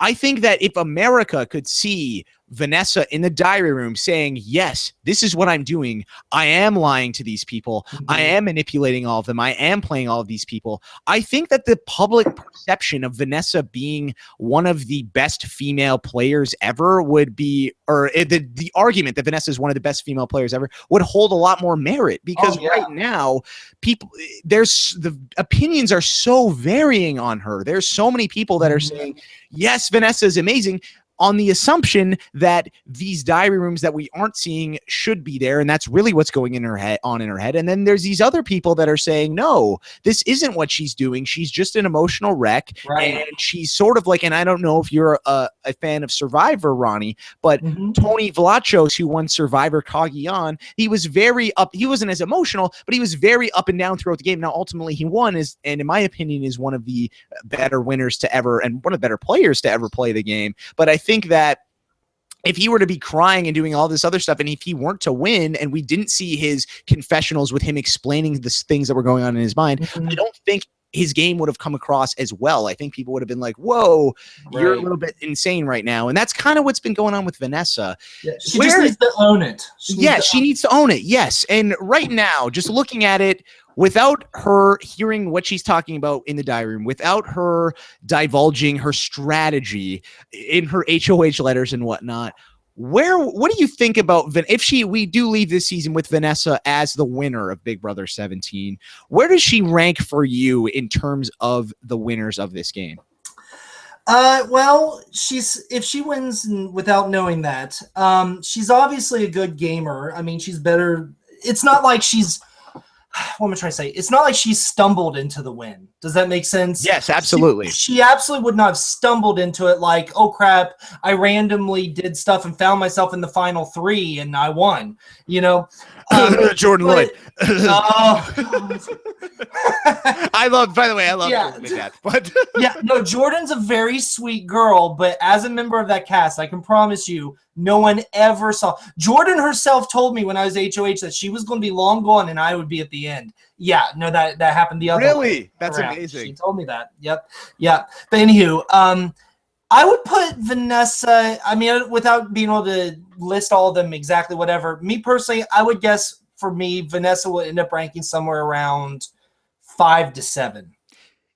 Speaker 1: I think that if America could see Vanessa in the diary room saying, yes, this is what I'm doing. I am lying to these people. I am manipulating all of them. I am playing all of these people. I think that the public perception of Vanessa being one of the best female players ever would be, or the argument that Vanessa is one of the best female players ever would hold a lot more merit, because right now the opinions are so varying on her. There's so many people that are saying, yes, Vanessa is amazing, on the assumption that these diary rooms that we aren't seeing should be there, and that's really what's going in her head. And then there's these other people that are saying, no, this isn't what she's doing. She's just an emotional wreck, and she's sort of like, and I don't know if you're a fan of Survivor, Ronnie, but Tony Vlachos, who won Survivor Cagayan, he was very up. He wasn't as emotional, but he was very up and down throughout the game. Now, ultimately, he won, and in my opinion, is one of the better winners to ever, and one of the better players to ever play the game. But I think that if he were to be crying and doing all this other stuff, and if he weren't to win and we didn't see his confessionals with him explaining the things that were going on in his mind, I don't think his game would have come across as well. I think people would have been like, whoa, you're a little bit insane right now. And that's kind of what's been going on with Vanessa.
Speaker 2: Yeah, she just needs to own it.
Speaker 1: She needs to own it. Yes. And right now, just looking at it, without her hearing what she's talking about in the diary room, without her divulging her strategy in her HOH letters and whatnot, what do you think about if we do leave this season with Vanessa as the winner of Big Brother 17? Where does she rank for you in terms of the winners of this game?
Speaker 2: Well, if she wins without knowing that, she's obviously a good gamer. I mean, she's better. It's not like she's, what am I trying to say? It's not like she stumbled into the win. Does that make sense?
Speaker 1: Yes, absolutely.
Speaker 2: She absolutely would not have stumbled into it like, oh crap, I randomly did stuff and found myself in the final 3 and I won. Jordan
Speaker 1: Lloyd.
Speaker 2: Oh,
Speaker 1: I love Jordan to death. But
Speaker 2: no, Jordan's a very sweet girl, but as a member of that cast, I can promise you, no one ever saw. Jordan herself told me when I was HOH that she was going to be long gone and I would be at the end. Yeah, no, that happened the other way.
Speaker 1: Really? That's amazing.
Speaker 2: She told me that. Yep. Yeah. But anywho, I would put Vanessa, I mean, without being able to list all of them exactly, whatever. Me personally, I would guess for me, Vanessa will end up ranking somewhere around 5 to 7.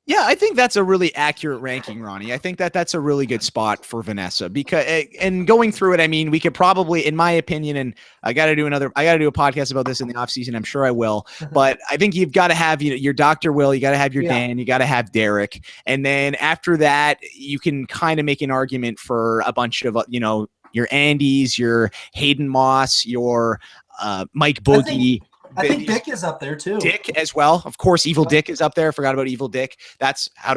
Speaker 1: Yeah, I think that's a really accurate ranking, Ronnie. I think that's a really good spot for Vanessa, because, and going through it, I mean, we could probably, in my opinion, and I got to do a podcast about this in the off season. I'm sure I will, but I think you've got to have your Dr. Will, you got to have your Dan, you got to have Derek. And then after that, you can kind of make an argument for a bunch of, your Andys, your Hayden Moss, your Mike Boogie.
Speaker 2: I think Dick is up there too.
Speaker 1: Dick as well. Of course, Evil Dick is up there. Forgot about Evil Dick. That's how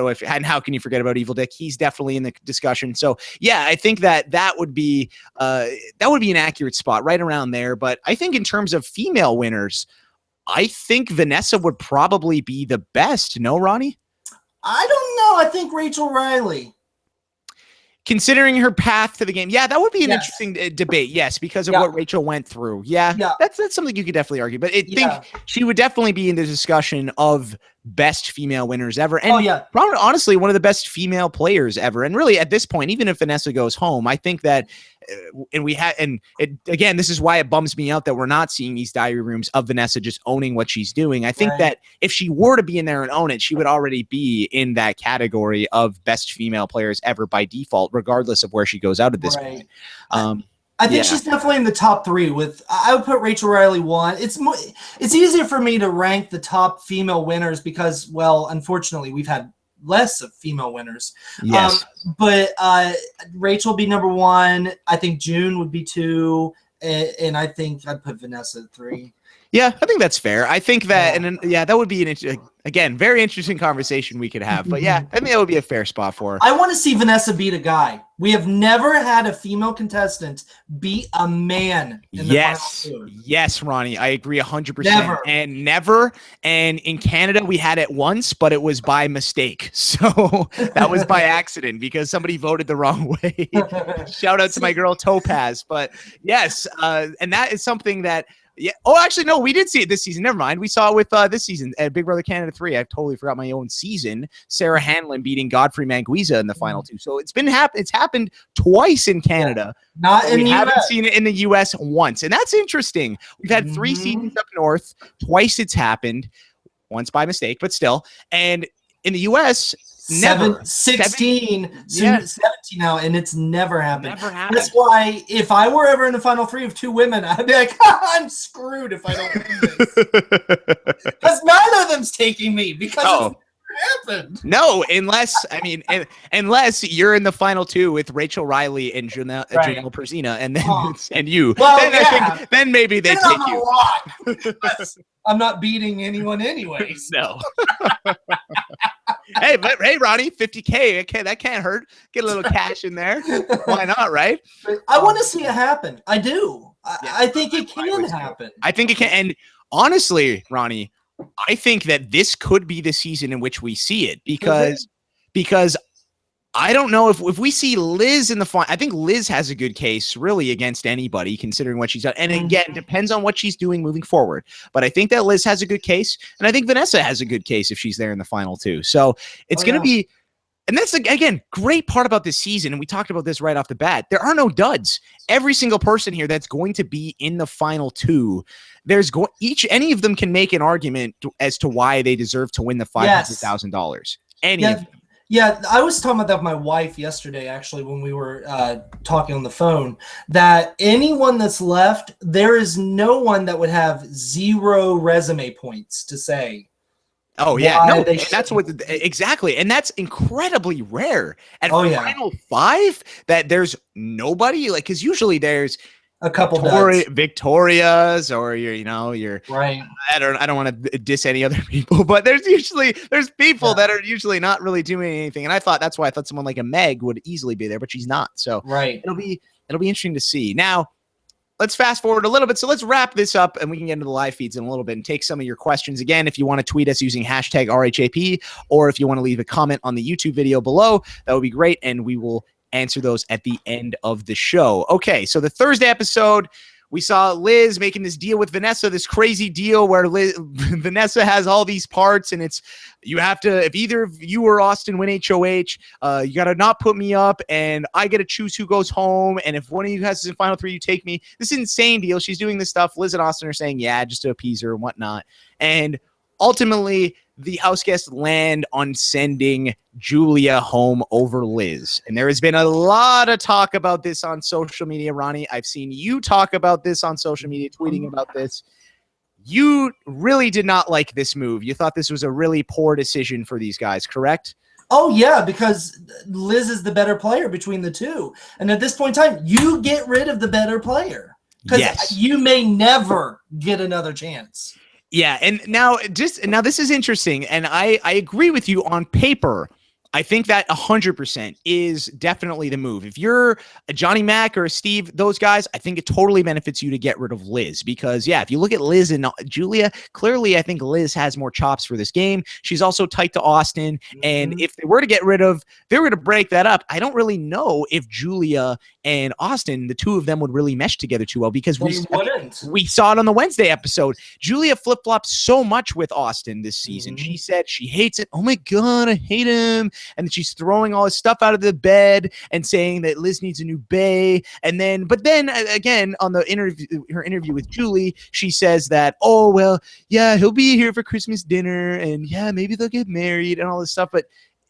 Speaker 1: can you forget about Evil Dick? He's definitely in the discussion. So yeah, I think that would be an accurate spot right around there. But I think in terms of female winners, I think Vanessa would probably be the best. No, Ronnie?
Speaker 2: I don't know. I think Rachel Riley.
Speaker 1: Considering her path to the game, that would be an interesting debate. Yes, because of what Rachel went through. That's something you could definitely argue. But I think she would definitely be in the discussion of best female winners ever. And probably, honestly, one of the best female players ever. And really, at this point, even if Vanessa goes home, I think that, again, this is why it bums me out that we're not seeing these diary rooms of Vanessa just owning what she's doing. I think that if she were to be in there and own it, she would already be in that category of best female players ever by default, regardless of where she goes out at this point.
Speaker 2: I think she's definitely in the top 3. I would put Rachel Riley 1. It's easier for me to rank the top female winners because, well, unfortunately, we've had less of female winners.
Speaker 1: Yes.
Speaker 2: But Rachel would be number 1. I think June would be 2. And I think I'd put Vanessa at 3.
Speaker 1: Yeah, I think that's fair. I think that, and then, yeah, that would be again, very interesting conversation we could have. But yeah, I think that would be a fair spot for her.
Speaker 2: I want to see Vanessa beat a guy. We have never had a female contestant beat a man in the final 2.
Speaker 1: Yes, Ronnie, I agree 100%.
Speaker 2: Never.
Speaker 1: And in Canada, we had it once, but it was by mistake. So that was by accident because somebody voted the wrong way. Shout out to my girl Topaz. But yes, and that is something that. Yeah. Oh, actually, no, we did see it this season. Never mind. We saw it with this season at Big Brother Canada 3. I totally forgot my own season. Sarah Hanlon beating Godfrey Manguiza in the final 2. So it's happened twice in Canada.
Speaker 2: Not in the US.
Speaker 1: We haven't seen it in the US once. And that's interesting. We've had 3 seasons up north. Twice it's happened. Once by mistake, but still. And in the US, never.
Speaker 2: 16, 17 now, and it's never happened.
Speaker 1: Never happened.
Speaker 2: That's why if I were ever in the final 3 of 2 women, I'd be like, I'm screwed if I don't win this. Because neither of them's taking me because it's never happened.
Speaker 1: No, unless you're in the final 2 with Rachel Riley and Janelle Persina, and then and you.
Speaker 2: Well,
Speaker 1: then I think then maybe they take you.
Speaker 2: I'm not beating anyone anyways.
Speaker 1: No. Hey, Ronnie, 50K. Okay, that can't hurt. Get a little cash in there. Why not, right?
Speaker 2: I want to see it happen. I do. I think it can happen.
Speaker 1: I think it can. And honestly, Ronnie, I think that this could be the season in which we see it because I don't know if we see Liz in the final. I think Liz has a good case really against anybody considering what she's done. And again, it depends on what she's doing moving forward. But I think that Liz has a good case. And I think Vanessa has a good case if she's there in the final 2. So it's going to be, and that's again, great part about this season. And we talked about this right off the bat. There are no duds. Every single person here that's going to be in the final 2, any of them can make an argument as to why they deserve to win the $500,000. Any of them.
Speaker 2: Yeah, I was talking about that with my wife yesterday, actually, when we were talking on the phone, that anyone that's left, there is no one that would have 0 resume points to say.
Speaker 1: Oh, yeah. No, that's what exactly. And that's incredibly rare. At final 5, that there's nobody, like, because usually there's
Speaker 2: a couple
Speaker 1: Victorias or you're
Speaker 2: right.
Speaker 1: I don't want to diss any other people, but there's people that are usually not really doing anything. And that's why I thought someone like a Meg would easily be there, but she's not. So it'll be interesting to see. Now, let's fast forward a little bit. So let's wrap this up and we can get into the live feeds in a little bit and take some of your questions. Again, if you want to tweet us using hashtag RHAP, or if you want to leave a comment on the YouTube video below, that would be great. And we will answer those at the end of the show. Okay, so the Thursday episode, we saw Liz making this deal with Vanessa, this crazy deal where Vanessa has all these parts, and you have to, if either of you or Austin win HOH, you got to not put me up, and I get to choose who goes home, and if one of you guys is in final 3, you take me. This is an insane deal. She's doing this stuff. Liz and Austin are saying, yeah, just to appease her and whatnot. And ultimately, the house guests land on sending Julia home over Liz. And there has been a lot of talk about this on social media, Ronnie. I've seen you talk about this on social media, tweeting about this. You really did not like this move. You thought this was a really poor decision for these guys, correct?
Speaker 2: Oh, yeah, because Liz is the better player between the two. And at this point in time, you get rid of the better player. Because you may never get another chance.
Speaker 1: Yeah, and now this is interesting, and I agree with you on paper. I think that 100% is definitely the move. If you're a Johnny Mac or a Steve, those guys, I think it totally benefits you to get rid of Liz because, yeah, if you look at Liz and Julia, clearly I think Liz has more chops for this game. She's also tight to Austin, and if they were to they were to break that up, I don't really know if Julia and Austin, the two of them would really mesh together too well because we saw it on the Wednesday episode. Julia flip-flopped so much with Austin this season. She said she hates it. Oh my God, I hate him. And then she's throwing all his stuff out of the bed and saying that Liz needs a new bae. But then again, on her interview with Julie, she says that, oh, well, yeah, he'll be here for Christmas dinner and yeah, maybe they'll get married and all this stuff. But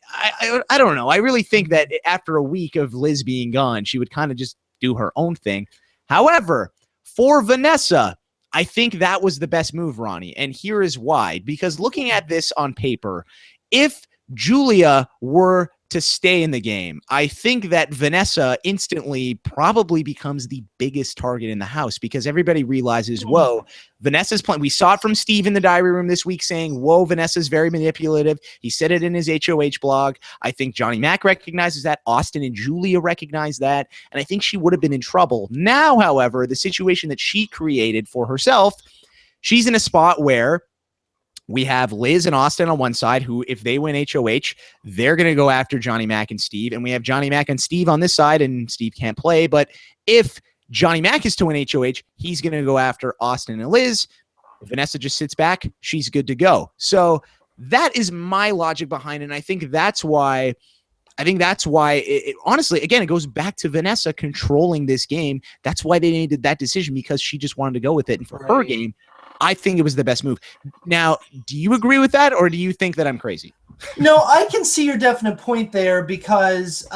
Speaker 1: I don't know. I really think that after a week of Liz being gone, she would kind of just do her own thing. However, for Vanessa, I think that was the best move, Ronnie. And here is why. Because looking at this on paper, if Julia were to stay in the game, I think that Vanessa instantly probably becomes the biggest target in the house because everybody realizes, whoa, Vanessa's playing. We saw it from Steve in the diary room this week saying, whoa, Vanessa's very manipulative. He said it in his HOH blog. I think Johnny Mac recognizes that. Austin and Julia recognize that. And I think she would have been in trouble. Now, however, the situation that she created for herself, she's in a spot where we have Liz and Austin on one side who, if they win HOH, they're going to go after Johnny Mac and Steve. And we have Johnny Mac and Steve on this side, and Steve can't play. But if Johnny Mac is to win HOH, he's going to go after Austin and Liz. If Vanessa just sits back, she's good to go. So that is my logic behind it. And I think that's why honestly, again, it goes back to Vanessa controlling this game. That's why they needed that decision, because she just wanted to go with it. And for her game, I think it was the best move. Now, do you agree with that, or do you think that I'm crazy?
Speaker 2: No, I can see your definite point there because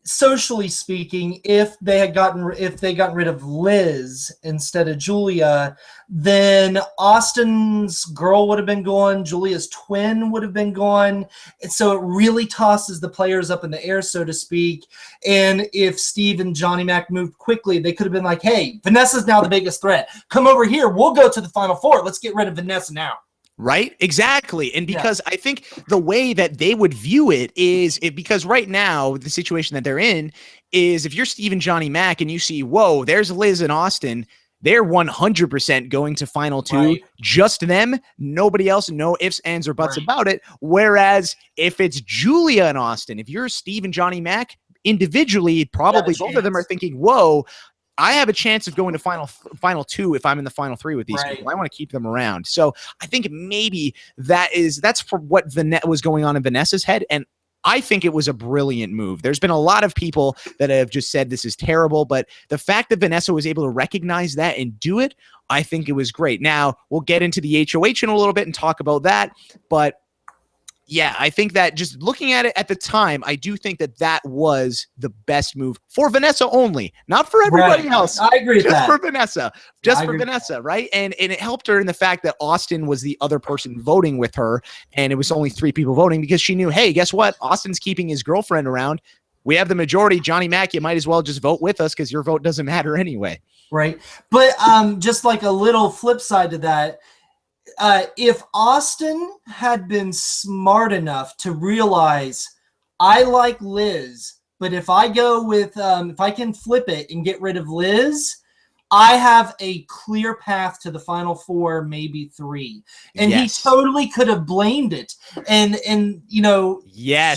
Speaker 2: socially speaking, if they had gotten rid of Liz instead of Julia, then Austin's girl would have been gone, Julia's twin would have been gone, and so it really tosses the players up in the air, so to speak. And if Steve and Johnny Mac moved quickly, they could have been like, hey, Vanessa's now the biggest threat. Come over here. We'll go to the Final Four. Let's get rid of Vanessa now.
Speaker 1: Right? Exactly. And because I think the way that they would view it is because right now the situation that they're in is if you're Steve and Johnny Mac and you see, whoa, there's Liz and Austin, they're 100% going to Final Two, just them, nobody else, no ifs, ands, or buts about it. Whereas if it's Julia and Austin, if you're Steve and Johnny Mac individually, probably both of them are thinking, whoa, I have a chance of going to final two if I'm in the final three with these people. I want to keep them around. So I think maybe that's for what was going on in Vanessa's head. And I think it was a brilliant move. There's been a lot of people that have just said this is terrible, but the fact that Vanessa was able to recognize that and do it, I think it was great. Now, we'll get into the HOH in a little bit and talk about that, but yeah, I think that just looking at it at the time, I do think that that was the best move for Vanessa only, not for everybody else.
Speaker 2: I agree with that.
Speaker 1: Just for Vanessa. Just for Vanessa, right? And it helped her in the fact that Austin was the other person voting with her, and it was only 3 people voting because she knew, hey, guess what? Austin's keeping his girlfriend around. We have the majority. Johnny Mac, you might as well just vote with us because your vote doesn't matter anyway.
Speaker 2: Right. But just like a little flip side to that, if Austin had been smart enough to realize I like Liz, but if I go with if I can flip it and get rid of Liz, I have a clear path to the Final Four, maybe 3. And he totally could have blamed it and you know,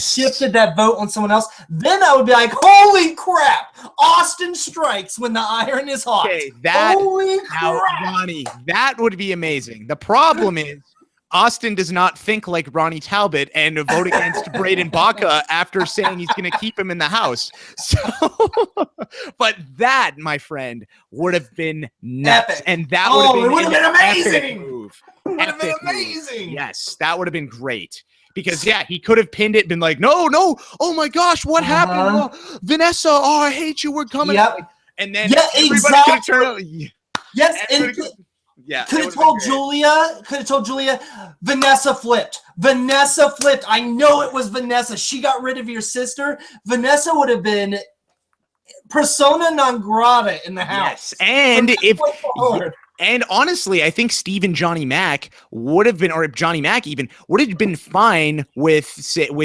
Speaker 2: shifted that vote on someone else. Then I would be like, holy crap, Austin strikes when the iron is hot.
Speaker 1: Okay,
Speaker 2: holy crap.
Speaker 1: Now, Ronnie, that would be amazing. The problem is Austin does not think like Ronnie Talbott and vote against Braden Baca after saying he's going to keep him in the house. So, but that, my friend, would have been nuts.
Speaker 2: Epic.
Speaker 1: And that would have been amazing. Move. Would have been amazing. Yes, that would have been great. Because, yeah, he could have pinned it, been like, no, oh my gosh, what happened? Oh, Vanessa, oh, I hate you, we're coming. And then everybody could have turned out. Yeah,
Speaker 2: could have told Julia, Vanessa flipped. I know it was Vanessa. She got rid of your sister. Vanessa would have been persona non grata in the house.
Speaker 1: Yes, and honestly, I think Steve and Johnny Mac would have been, or Johnny Mac even would have been fine with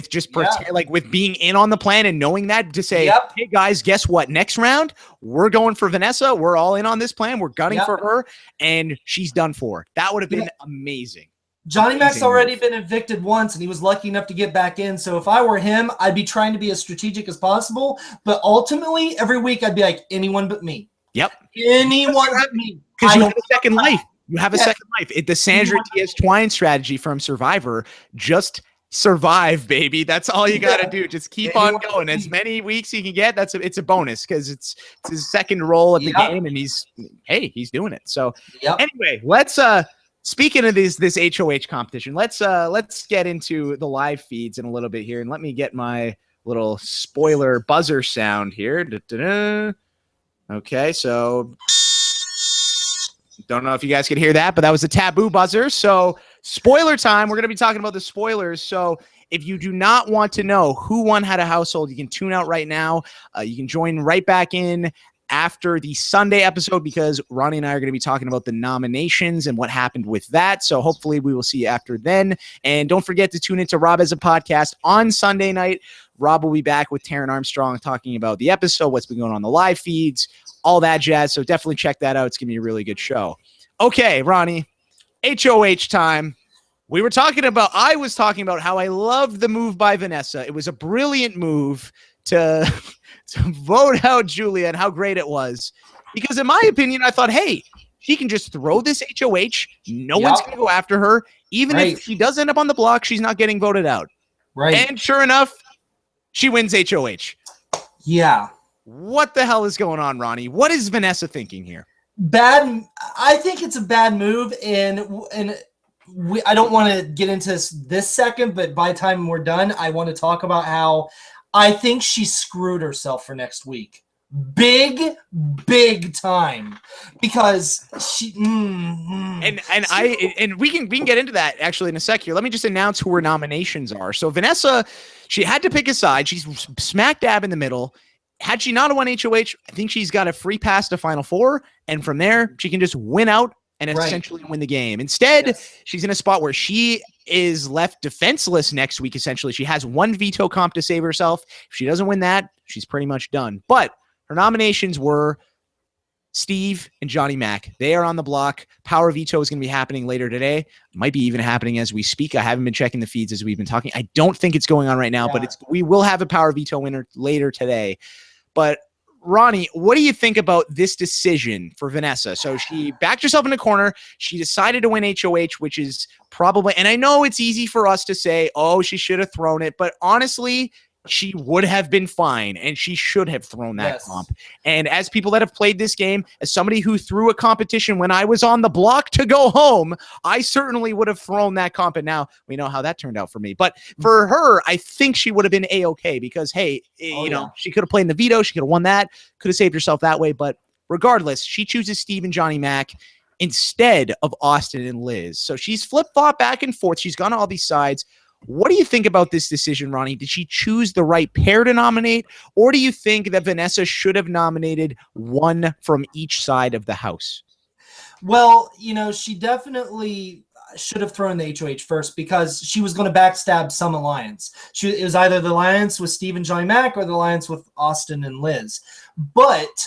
Speaker 1: just pretend, like with being in on the plan and knowing that to say, hey guys, guess what? Next round, we're going for Vanessa. We're all in on this plan. We're gunning for her, and she's done for. That would have been amazing.
Speaker 2: Johnny Mac's already been evicted once, and he was lucky enough to get back in. So if I were him, I'd be trying to be as strategic as possible. But ultimately, every week I'd be like, anyone but me.
Speaker 1: Yep.
Speaker 2: Anyone but me.
Speaker 1: Because you have a second life. You have a second life. The Sandra Diaz Twine strategy from Survivor, just survive, baby. That's all you got to do. Just keep on going. As many weeks you can get, it's a bonus because it's his second role at the game, and he's doing it. So anyway, let's speaking of this HOH competition, let's get into the live feeds in a little bit here, and let me get my little spoiler buzzer sound here. Da-da-da. Okay, so don't know if you guys could hear that, but that was a taboo buzzer. So spoiler time. We're going to be talking about the spoilers. So if you do not want to know who won Had a Household, you can tune out right now. You can join right back in after the Sunday episode because Ronnie and I are going to be talking about the nominations and what happened with that. So hopefully we will see you after then. And don't forget to tune into Rob as a podcast on Sunday night. Rob will be back with Taryn Armstrong talking about the episode, what's been going on the live feeds, all that jazz. So definitely check that out. It's going to be a really good show. Okay, Ronnie, HOH time. I was talking about how I loved the move by Vanessa. It was a brilliant move to vote out Julia and how great it was. Because in my opinion, I thought, hey, she can just throw this HOH. No one's going to go after her. Even if she does end up on the block, she's not getting voted out.
Speaker 2: Right.
Speaker 1: And sure enough, she wins HOH.
Speaker 2: Yeah.
Speaker 1: What the hell is going on, Ronnie? What is Vanessa thinking here?
Speaker 2: Bad. I think it's a bad move, and I don't want to get into this second, but by the time we're done, I want to talk about how I think she screwed herself for next week. Big time, because she
Speaker 1: and we can get into that actually in a sec here. Let me just announce who her nominations are. So Vanessa, she had to pick a side. She's smack dab in the middle. Had she not won HOH, I think she's got a free pass to Final Four, and from there she can just win out and essentially win the game. Instead, she's in a spot where she is left defenseless next week. Essentially, she has one veto comp to save herself. If she doesn't win that, she's pretty much done. But her nominations were Steve and Johnny Mac. They are on the block. Power veto is going to be happening later today. Might be even happening as we speak. I haven't been checking the feeds as we've been talking. I don't think it's going on right now, but we will have a power veto winner later today. But Ronnie, what do you think about this decision for Vanessa? So she backed herself in the corner. She decided to win HOH, which is probably, and I know it's easy for us to say, oh, she should have thrown it, but honestly, she would have been fine, and she should have thrown that comp. And as people that have played this game, as somebody who threw a competition when I was on the block to go home, I certainly would have thrown that comp, and now we know how that turned out for me. But for her, I think she would have been A-okay because, hey, you know, she could have played in the veto. She could have won that, could have saved herself that way. But regardless, she chooses Steve and Johnny Mac instead of Austin and Liz. So she's flip-flop back and forth. She's gone to all these sides. What do you think about this decision, Ronnie? Did she choose the right pair to nominate, or do you think that Vanessa should have nominated one from each side of the house?
Speaker 2: Well, you know, she definitely should have thrown the HOH first because she was going to backstab some alliance. It was either the alliance with Steve and Johnny Mac or the alliance with Austin and Liz. But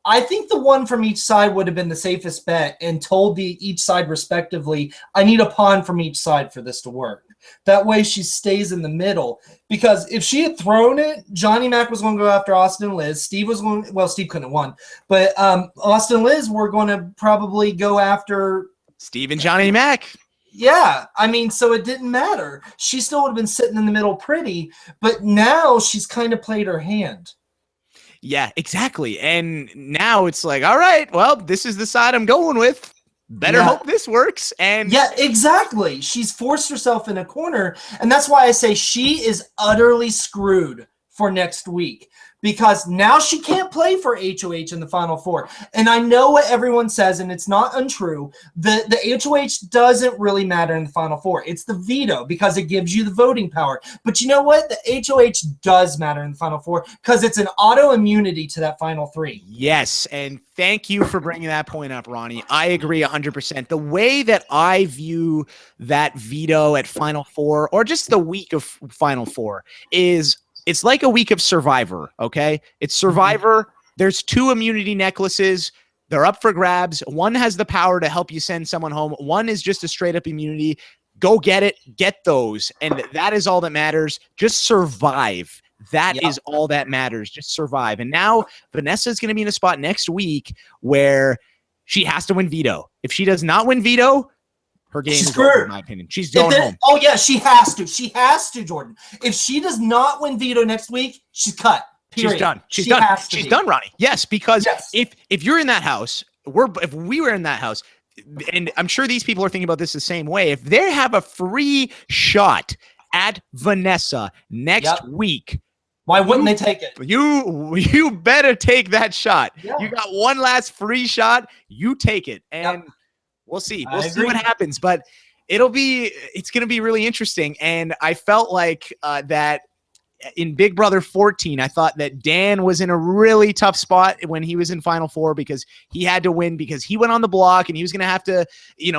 Speaker 2: I think the one from each side would have been the safest bet and told each side respectively, I need a pawn from each side for this to work. That way she stays in the middle. Because if she had thrown it, Johnny Mac was going to go after Austin and Liz. Steve was going, well, Steve couldn't have won. But Austin and Liz were going to probably go after
Speaker 1: Steve and Johnny Mac.
Speaker 2: Yeah, I mean, so it didn't matter. She still would have been sitting in the middle pretty, but now she's kind of played her hand.
Speaker 1: Yeah, exactly. And now it's like, all right, well, this is the side I'm going with. Better hope this works. And
Speaker 2: yeah, exactly. She's forced herself in a corner. And that's why I say she is utterly screwed for next week. Because now she can't play for HOH in the Final Four. And I know what everyone says, and it's not untrue. The HOH doesn't really matter in the Final Four. It's the veto because it gives you the voting power. But you know what? The HOH does matter in the Final Four because it's an auto immunity to that Final Three.
Speaker 1: Yes, and thank you for bringing that point up, Ronnie. I agree 100%. The way that I view that veto at Final Four, or just the week of Final Four, is it's like a week of Survivor, okay? It's Survivor. There's 2 immunity necklaces. They're up for grabs. One has the power to help you send someone home. One is just a straight-up immunity. Go get it. Get those. And that is all that matters. Just survive. That is all that matters. Just survive. And now Vanessa is going to be in a spot next week where she has to win veto. If she does not win veto, her game is over, in my opinion. She's going home.
Speaker 2: Oh, yeah, she has to. She has to, Jordan. If she does not win veto next week, she's cut. Period.
Speaker 1: She's done. She's done. She's done, Ronnie. Yes, because if you're in that house, if we were in that house, and I'm sure these people are thinking about this the same way, if they have a free shot at Vanessa next week,
Speaker 2: why wouldn't they take it?
Speaker 1: You better take that shot. Yeah. You got one last free shot. You take it. And we'll see. We'll see what happens. But it's going to be really interesting. And I felt like that in Big Brother 14, I thought that Dan was in a really tough spot when he was in Final Four because he had to win because he went on the block and he was going to have to,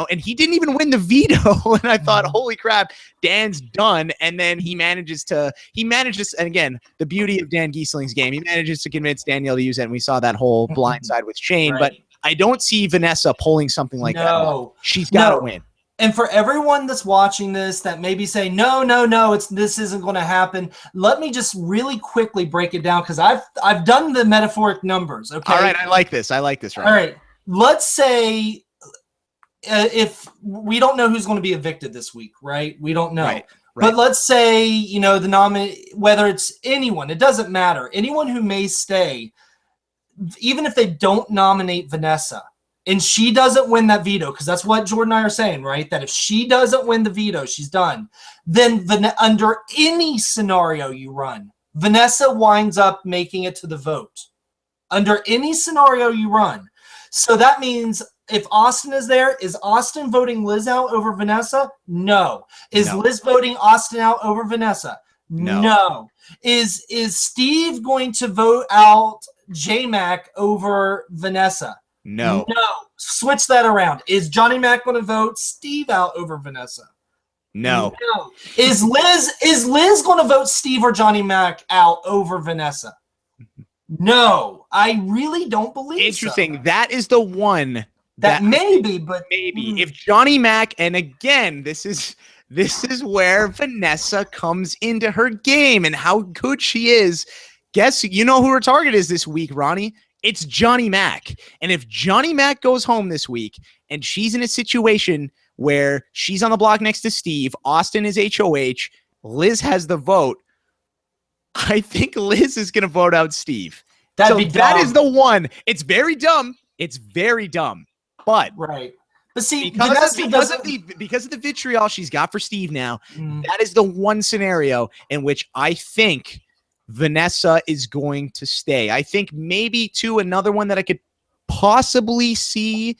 Speaker 1: and he didn't even win the veto. And I thought, holy crap, Dan's done. And then he manages, and again, the beauty of Dan Giesling's game, he manages to convince Danielle to use it. And we saw that whole blindside with Shane, but I don't see Vanessa pulling something like that. She's got to win.
Speaker 2: And for everyone that's watching this that maybe say, no, this isn't going to happen. Let me just really quickly break it down because I've done the metaphoric numbers. Okay.
Speaker 1: All right. I like this. Right.
Speaker 2: All right. Let's say if we don't know who's going to be evicted this week, right? We don't know. Right. But let's say, the nominee, whether it's anyone, it doesn't matter. Anyone who may stay, even if they don't nominate Vanessa, and she doesn't win that veto, because that's what Jordan and I are saying, right? That if she doesn't win the veto, she's done. Then under any scenario you run, Vanessa winds up making it to the vote. Under any scenario you run. So that means if Austin is there, is Austin voting Liz out over Vanessa? No. Is Liz voting Austin out over Vanessa? No. Is Steve going to vote out J-Mac over Vanessa? No. Switch that around. Is Johnny Mac going to vote Steve out over Vanessa? No. Is Liz going to vote Steve or Johnny Mac out over Vanessa? No. I really don't believe
Speaker 1: Interesting.
Speaker 2: So.
Speaker 1: That is the one
Speaker 2: that maybe, but
Speaker 1: maybe if Johnny Mac, and again, this is where Vanessa comes into her game and how good she is. Guess who her target is this week, Ronnie? It's Johnny Mac. And if Johnny Mac goes home this week and she's in a situation where she's on the block next to Steve, Austin is HOH, Liz has the vote, I think Liz is going to vote out Steve. That is the one. It's very dumb. But
Speaker 2: right. But see,
Speaker 1: because of the vitriol she's got for Steve now, that is the one scenario in which I think Vanessa is going to stay. I think maybe another one that I could possibly see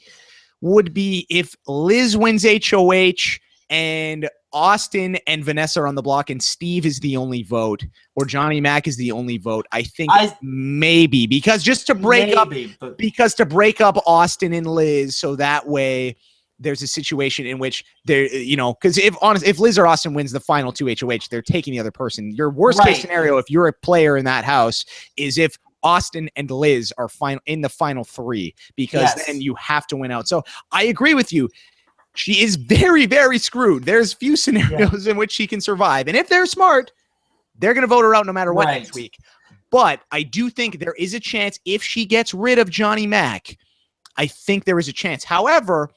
Speaker 1: would be if Liz wins HOH and Austin and Vanessa are on the block and Steve is the only vote or Johnny Mac is the only vote. I think maybe because to break up Austin and Liz so that way there's a situation in which because if Liz or Austin wins the final 2 HOH, they're taking the other person. Your worst case scenario, if you're a player in that house, is if Austin and Liz are in the final 3, because then you have to win out. So I agree with you. She is very, very screwed. There's few scenarios in which she can survive. And if they're smart, they're going to vote her out no matter what next week. But I do think there is a chance if she gets rid of Johnny Mac, I think there is a chance. However,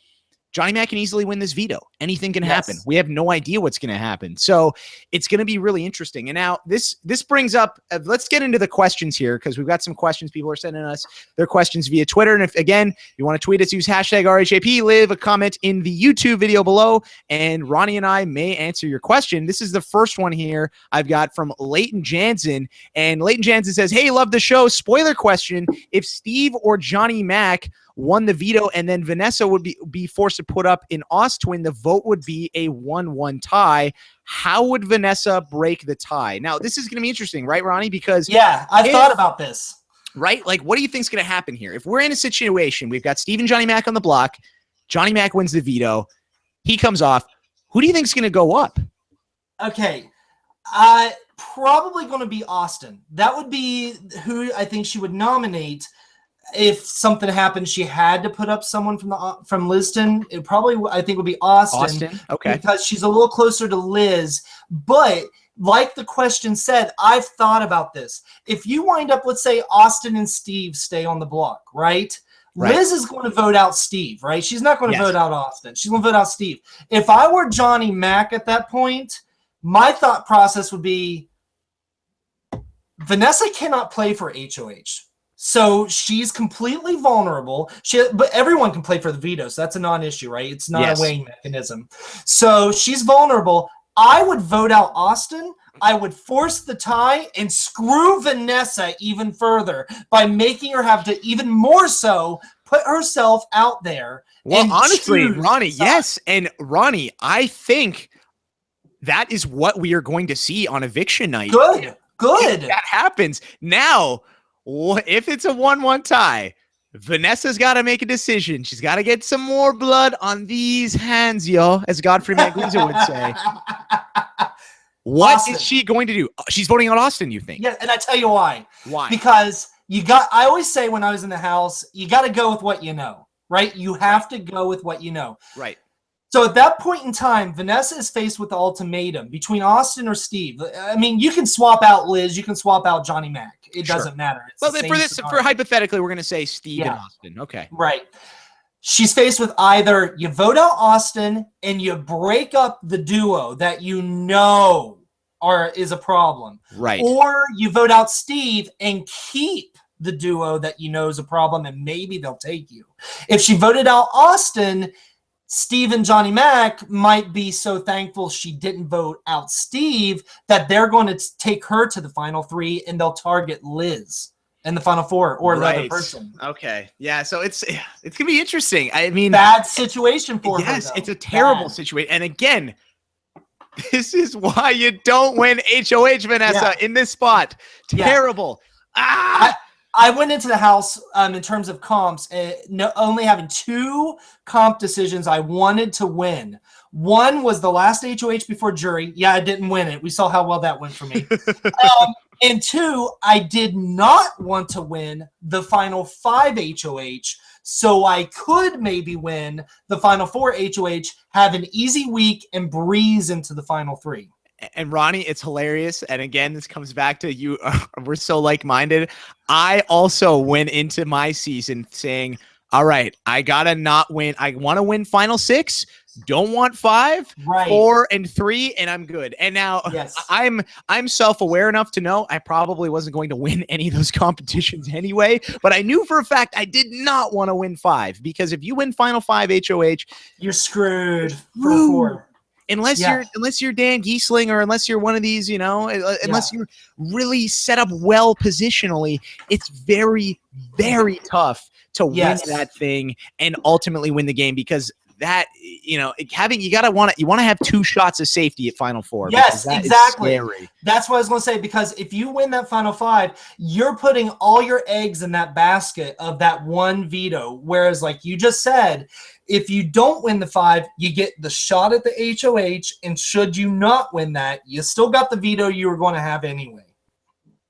Speaker 1: Johnny Mac can easily win this veto. Anything can happen. We have no idea what's going to happen. So it's going to be really interesting. And now this brings up, let's get into the questions here because we've got some questions. People are sending us their questions via Twitter. And if, again, you want to tweet us, use hashtag RHAP, leave a comment in the YouTube video below, and Ronnie and I may answer your question. This is the first one here I've got from Leighton Jansen. And Leighton Jansen says, hey, love the show. Spoiler question. If Steve or Johnny Mac won the veto and then Vanessa would be forced to put up in Oz to win, the vote would be a 1-1 tie. How would Vanessa break the tie? Now, this is going to be interesting, right, Ronnie? Because
Speaker 2: I've thought about this.
Speaker 1: Right? Like, what do you think is going to happen here? If we're in a situation, we've got Steve and Johnny Mac on the block, Johnny Mac wins the veto, he comes off, who do you think is going to go up?
Speaker 2: Okay. Probably going to be Austin. That would be who I think she would nominate. If something happened, she had to put up someone from Liston. It probably, I think, would be Austin.
Speaker 1: Okay.
Speaker 2: Because she's a little closer to Liz. But like the question said, I've thought about this. If you wind up, let's say Austin and Steve stay on the block, right? Liz is going to vote out Steve, right? She's not going to vote out Austin. She's going to vote out Steve. If I were Johnny Mac at that point, my thought process would be Vanessa cannot play for HOH. So she's completely vulnerable. But everyone can play for the veto, so that's a non-issue, right? It's not a weighing mechanism. So she's vulnerable. I would vote out Austin. I would force the tie and screw Vanessa even further by making her have to even more so put herself out there.
Speaker 1: Well,
Speaker 2: and
Speaker 1: honestly,
Speaker 2: choose
Speaker 1: Ronnie,
Speaker 2: sides.
Speaker 1: yes. And Ronnie, I think that is what we are going to see on eviction night.
Speaker 2: Good.
Speaker 1: If that happens. Now, if it's a 1-1 tie, Vanessa's got to make a decision. She's got to get some more blood on these hands, yo, as Godfrey Maglizzo would say. What
Speaker 2: Austin.
Speaker 1: is she going to do? She's voting on Austin, you think?
Speaker 2: Yeah, and I tell you why.
Speaker 1: Why?
Speaker 2: Because I always say when I was in the house, you got to go with what you know, right? You have to go with what you know.
Speaker 1: Right.
Speaker 2: So at that point in time, Vanessa is faced with the ultimatum between Austin or Steve. I mean, you can swap out Liz, you can swap out Johnny Mac. It doesn't matter. It's
Speaker 1: well, for hypothetically, we're going to say Steve and Austin. Okay.
Speaker 2: Right. She's faced with either you vote out Austin and you break up the duo that you know is a problem.
Speaker 1: Right.
Speaker 2: Or you vote out Steve and keep the duo that you know is a problem, and maybe they'll take you. If she voted out Austin, Steve and Johnny Mac might be so thankful she didn't vote out Steve that they're going to take her to the final 3 and they'll target Liz in the final 4 or the other person.
Speaker 1: Okay. Yeah. So it's going to be interesting. I mean,
Speaker 2: bad situation for her.
Speaker 1: Yes, it's a terrible situation. And again, this is why you don't win HOH, Vanessa, in this spot. Terrible.
Speaker 2: I went into the house in terms of comps, only having 2 comp decisions I wanted to win. One was the last HOH before jury. Yeah, I didn't win it. We saw how well that went for me. And 2, I did not want to win the final 5 HOH, so I could maybe win the final 4 HOH, have an easy week, and breeze into the final 3.
Speaker 1: And Ronnie, it's hilarious. And again, this comes back to you. We're so like-minded. I also went into my season saying, all right, I got to not win. I want to win final 6. Don't want 5, 4, and 3, and I'm good. And now I'm self-aware enough to know I probably wasn't going to win any of those competitions anyway. But I knew for a fact I did not want to win 5, because if you win final 5 HOH,
Speaker 2: you're screwed for 4.
Speaker 1: Unless you're Dan Giesling, or unless you're one of these, unless you're really set up well positionally, it's very, very tough to win that thing and ultimately win the game, because that, you want to have 2 shots of safety at final 4.
Speaker 2: Yes, exactly. That's what I was going to say, because if you win that final 5, you're putting all your eggs in that basket of that one veto. Whereas, like you just said, if you don't win the 5, you get the shot at the HOH, and should you not win that, you still got the veto you were going to have anyway.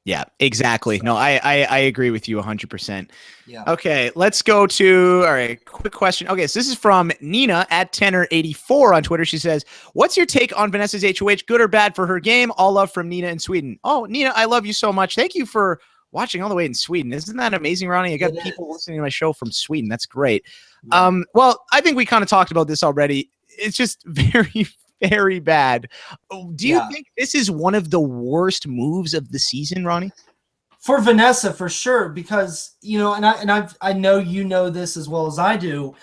Speaker 1: Yeah, exactly. No, I agree with you 100%.
Speaker 2: Yeah.
Speaker 1: Okay, let's go to, all right, quick question. Okay, so this is from Nina at Tenor84 on Twitter. She says, what's your take on Vanessa's HOH? Good or bad for her game? All love from Nina in Sweden. Oh, Nina, I love you so much. Thank you for watching all the way in Sweden. Isn't that amazing, Ronnie? I got people listening to my show from Sweden. That's great. Yeah. Well, I think we kind of talked about this already. It's just very, very bad. Do you think this is one of the worst moves of the season, Ronnie?
Speaker 2: For Vanessa, for sure, because, I know you know this as well as I do.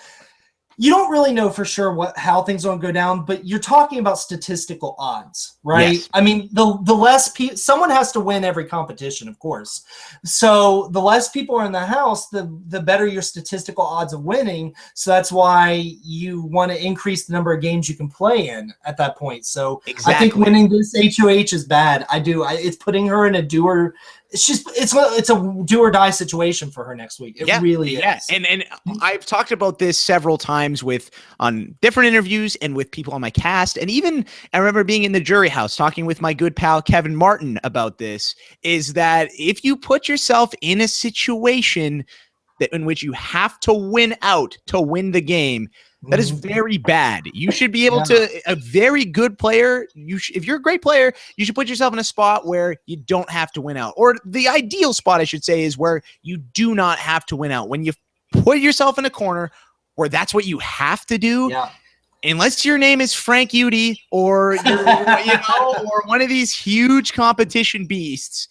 Speaker 2: You don't really know for sure how things are going to go down, but you're talking about statistical odds, right? Yes. I mean, the less someone has to win every competition, of course. So the less people are in the house, the better your statistical odds of winning. So that's why you want to increase the number of games you can play in at that point. So I think winning this HOH is bad. I do. It's putting her in a it's a do or die situation for her next week. It really is.
Speaker 1: Yes. And I've talked about this several times on different interviews and with people on my cast. And even I remember being in the jury house talking with my good pal Kevin Martin about this, is that if you put yourself in a situation in which you have to win out to win the game, that is very bad. You should be able to, a very good player, if you're a great player, you should put yourself in a spot where you don't have to win out. Or the ideal spot, I should say, is where you do not have to win out. When you put yourself in a corner where that's what you have to do, unless your name is Frank Udy or or one of these huge competition beasts,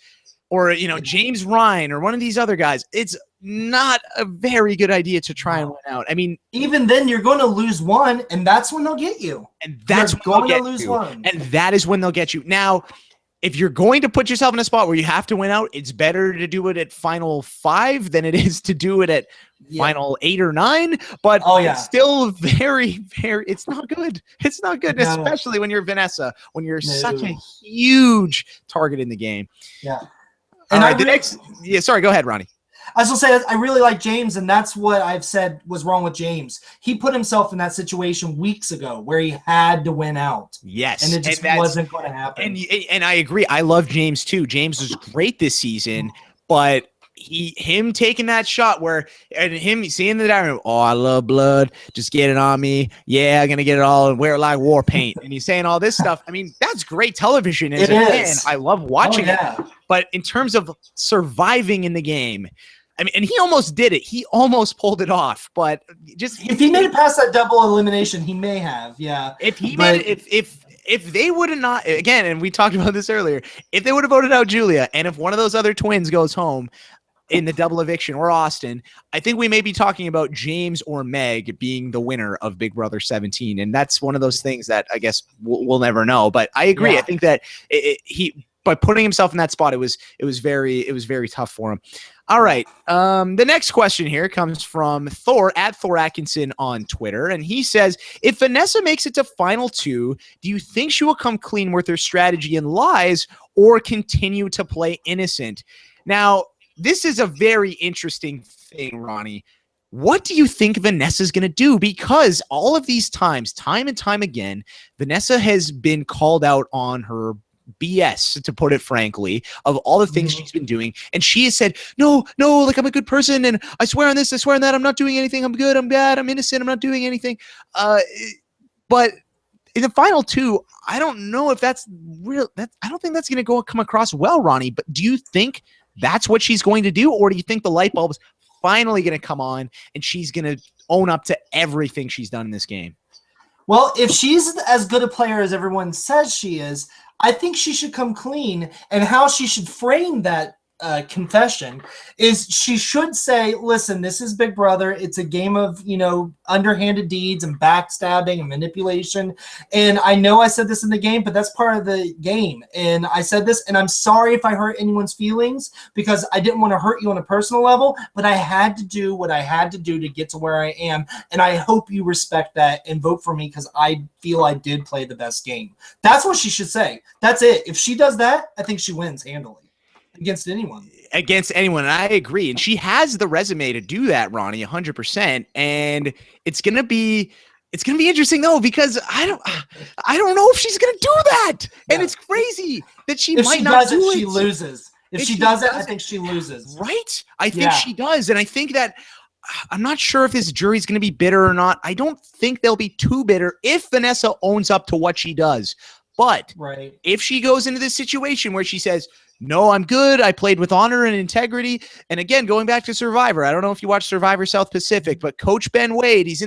Speaker 1: or James Ryan or one of these other guys, it's not a very good idea to try and win out. I mean,
Speaker 2: even then you're going to lose one, and that's when they'll get you.
Speaker 1: And that's when they'll get you. And that is when they'll get you. Now, if you're going to put yourself in a spot where you have to win out, it's better to do it at final 5 than it is to do it at final 8 or 9. But it's still very, very, it's not good. It's not good, especially when you're Vanessa, when you're such a huge target in the game.
Speaker 2: Yeah.
Speaker 1: And all right, sorry, go ahead, Ronnie.
Speaker 2: I was going to say, I really like James, and that's what I've said was wrong with James. He put himself in that situation weeks ago where he had to win out.
Speaker 1: Yes.
Speaker 2: And it just wasn't going to happen.
Speaker 1: And I agree. I love James, too. James was great this season, but him taking that shot and him seeing the diamond, oh, I love blood. Just get it on me. Yeah, I'm going to get it all and wear it like war paint. And he's saying all this stuff. I mean, that's great television. As a fan. I love watching it. But in terms of surviving in the game, I mean, and he almost did it. He almost pulled it off, but just
Speaker 2: if he made it past that double elimination, he may have. Yeah.
Speaker 1: If they would have not, again, and we talked about this earlier, if they would have voted out Julia, and if one of those other twins goes home in the double eviction or Austin, I think we may be talking about James or Meg being the winner of Big Brother 17, and that's one of those things that I guess we'll never know. But I agree. I think that he by putting himself in that spot, it was very tough for him. All right. The next question here comes from Thor at Thor Atkinson on Twitter. And he says, if Vanessa makes it to final 2, do you think she will come clean with her strategy and lies or continue to play innocent? Now, this is a very interesting thing, Ronnie. What do you think Vanessa's going to do? Because all of these times, time and time again, Vanessa has been called out on her BS, to put it frankly, of all the things she's been doing. And she has said, no, like I'm a good person. And I swear on this, I swear on that. I'm not doing anything. I'm good. I'm bad. I'm innocent. I'm not doing anything. But in the final 2, I don't know if that's real. I don't think that's going to come across well, Ronnie. But do you think that's what she's going to do? Or do you think the light bulb's finally going to come on and she's going to own up to everything she's done in this game?
Speaker 2: Well, if she's as good a player as everyone says she is, I think she should come clean. And how she should frame that confession is she should say, listen, this is Big Brother. It's a game of, underhanded deeds and backstabbing and manipulation. And I know I said this in the game, but that's part of the game. And I said this, and I'm sorry if I hurt anyone's feelings because I didn't want to hurt you on a personal level, but I had to do what I had to do to get to where I am. And I hope you respect that and vote for me because I feel I did play the best game. That's what she should say. That's it. If she does that, I think she wins handily. Against anyone. And
Speaker 1: I agree. And she has the resume to do that, Ronnie, 100%. And it's gonna be interesting though, because I don't know if she's gonna do that. Yeah. And it's crazy that she might not do it.
Speaker 2: She loses. If she does it, I think she loses.
Speaker 1: Right? I think she does. And I think that I'm not sure if this jury's gonna be bitter or not. I don't think they'll be too bitter if Vanessa owns up to what she does. But if she goes into this situation where she says, no, I'm good. I played with honor and integrity. And again, going back to Survivor, I don't know if you watch Survivor South Pacific, but Coach Ben Wade, he was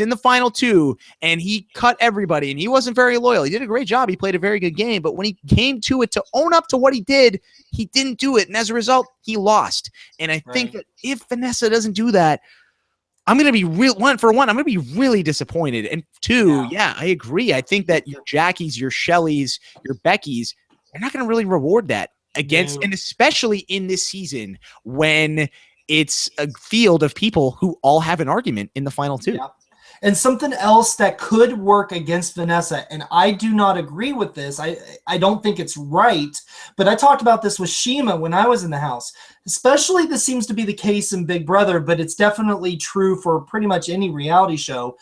Speaker 1: in the final 2 and he cut everybody and he wasn't very loyal. He did a great job. He played a very good game, but when he came to it to own up to what he did, he didn't do it. And as a result, he lost. And I think that if Vanessa doesn't do that, I'm going to be I'm going to be really disappointed. And 2, I agree. I think that your Jackies, your Shellys, your Beckys, they're not going to really reward that and especially in this season when it's a field of people who all have an argument in the final 2.
Speaker 2: Yeah. And something else that could work against Vanessa, and I do not agree with this. I don't think it's right, but I talked about this with Shima when I was in the house. Especially this seems to be the case in Big Brother, but it's definitely true for pretty much any reality show.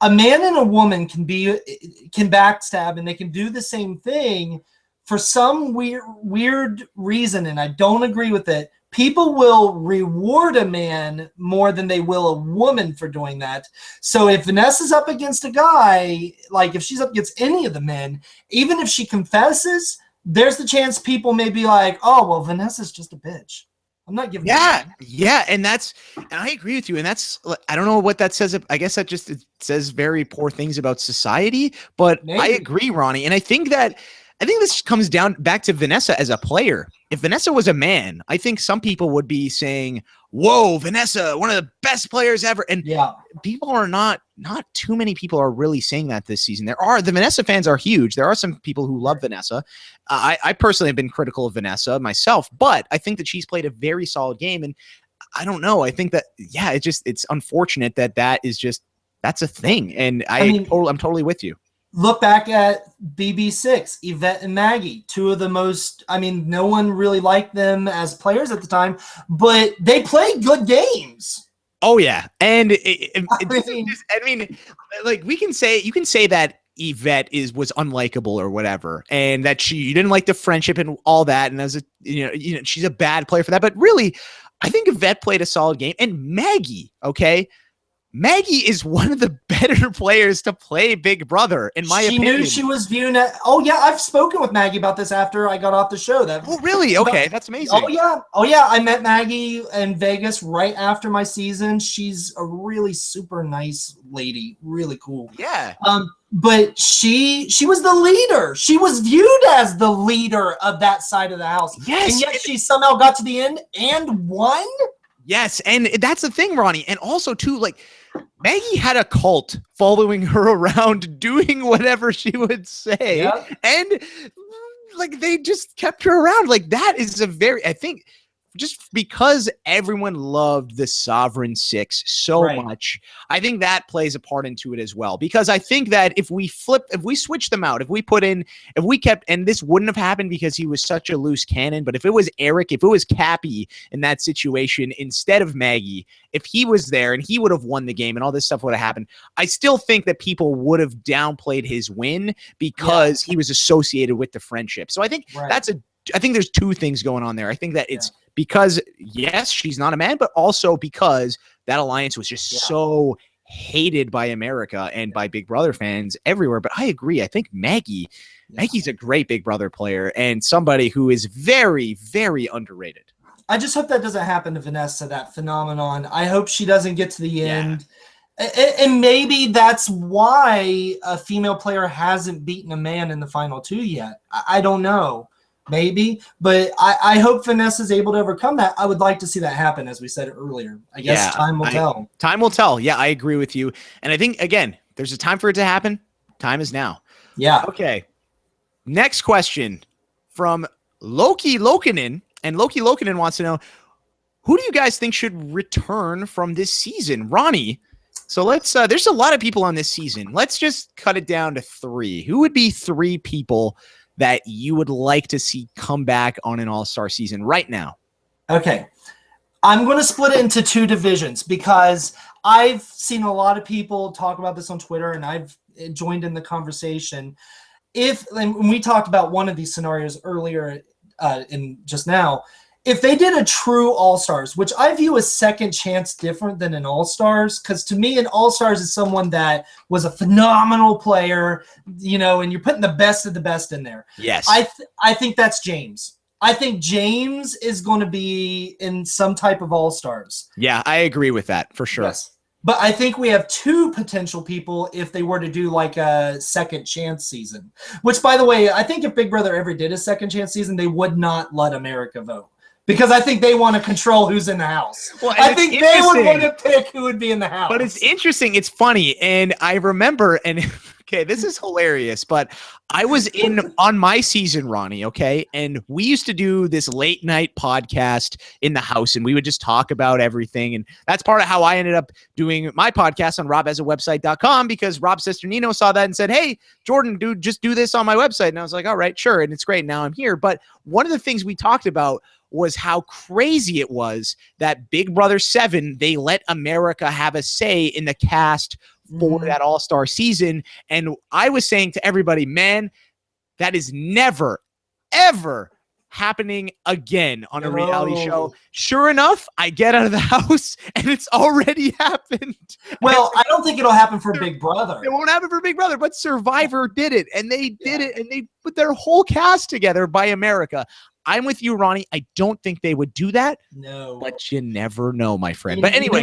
Speaker 2: A man and a woman can backstab and they can do the same thing. For some weird reason, and I don't agree with it, people will reward a man more than they will a woman for doing that. So if Vanessa's up against a guy, like if she's up against any of the men, even if she confesses, there's the chance people may be like, oh, well, Vanessa's just a bitch. I'm not giving
Speaker 1: and I agree with you. And that's, I don't know what that says. I guess that just, it says very poor things about society, but I agree, Ronnie. And I think this comes down back to Vanessa as a player. if Vanessa was a man, I think some people would be saying, whoa, Vanessa, one of the best players ever. And people are not too many people are really saying that this season. The Vanessa fans are huge. There are some people who love Vanessa. I personally have been critical of Vanessa myself, but I think that she's played a very solid game. And I don't know. I think that, it's unfortunate that's a thing. And I'm totally with you.
Speaker 2: Look back at BB6, Yvette and Maggie, two of the most, no one really liked them as players at the time, but they played good games.
Speaker 1: Oh yeah. And you can say that Yvette was unlikable or whatever, and that you didn't like the friendship and all that. And as she's a bad player for that, but really I think Yvette played a solid game. And Maggie, Maggie is one of the better players to play Big Brother, in my opinion.
Speaker 2: She knew she was viewing it. Oh, yeah, I've spoken with Maggie about this after I got off the show.
Speaker 1: Oh, really? Okay, that's amazing.
Speaker 2: Oh, yeah. I met Maggie in Vegas right after my season. She's a really super nice lady. Really cool.
Speaker 1: Yeah.
Speaker 2: But she was the leader. She was viewed as the leader of that side of the house.
Speaker 1: Yes.
Speaker 2: And yet she somehow got to the end and won?
Speaker 1: Yes, and that's the thing, Ronnie. And also, too, Maggie had a cult following her around doing whatever she would say. Yep. And they just kept her around. That is I think just because everyone loved the Sovereign Six so much, I think that plays a part into it as well. Because I think that if we switch them out, if we kept, and this wouldn't have happened because he was such a loose cannon, but if it was Eric, if it was Cappy in that situation instead of Maggie, if he was there and he would have won the game and all this stuff would have happened, I still think that people would have downplayed his win because he was associated with the friendship. So I think I think there's two things going on there. I think that it's because, yes, she's not a man, but also because that alliance was just so hated by America and by Big Brother fans everywhere. But I agree. I think Maggie's a great Big Brother player and somebody who is very, very underrated.
Speaker 2: I just hope that doesn't happen to Vanessa, that phenomenon. I hope she doesn't get to the end. And maybe that's why a female player hasn't beaten a man in the final two yet. I don't know. Maybe, but I hope Vanessa's able to overcome that. I would like to see that happen, as we said earlier. I guess time will tell.
Speaker 1: Time will tell. Yeah, I agree with you. And I think, again, there's a time for it to happen. Time is now.
Speaker 2: Yeah.
Speaker 1: Okay. Next question from Loki Lokinen. And Loki Lokinen wants to know, who do you guys think should return from this season? Ronnie. So let's, there's a lot of people on this season. Let's just cut it down to 3. Who would be 3 people that you would like to see come back on an all-star season right now?
Speaker 2: Okay. I'm going to split it into 2 divisions because I've seen a lot of people talk about this on Twitter and I've joined in the conversation. And we talked about one of these scenarios earlier in just now, if they did a true all-stars, which I view as second chance different than an all-stars, because to me an all-stars is someone that was a phenomenal player, and you're putting the best of the best in there.
Speaker 1: Yes.
Speaker 2: I think that's James. I think James is going to be in some type of all-stars.
Speaker 1: Yeah, I agree with that for sure.
Speaker 2: Yes. But I think we have 2 potential people if they were to do like a second chance season, which, by the way, I think if Big Brother ever did a second chance season, they would not let America vote. Because I think they want to control who's in the house. Well, I think they would want to pick who would be in the house.
Speaker 1: But it's interesting. It's funny. And I remember, and okay, this is hilarious, but I was on my season, Ronnie, okay? And we used to do this late night podcast in the house, and we would just talk about everything. And that's part of how I ended up doing my podcast on robhasawebsite.com, because Rob's sister Nino saw that and said, hey, Jordan, dude, just do this on my website. And I was like, all right, sure. And it's great. Now I'm here. But one of the things we talked about was how crazy it was that Big Brother 7, they let America have a say in the cast for that all-star season. And I was saying to everybody, man, that is never, ever happening again on a reality show. Sure enough, I get out of the house and it's already happened.
Speaker 2: Well, I don't think it'll happen for Big Brother.
Speaker 1: It won't happen for Big Brother, but Survivor did it, and they did it, and they put their whole cast together by America. I'm with you, Ronnie. I don't think they would do that.
Speaker 2: No.
Speaker 1: But you never know, my friend. But anyway,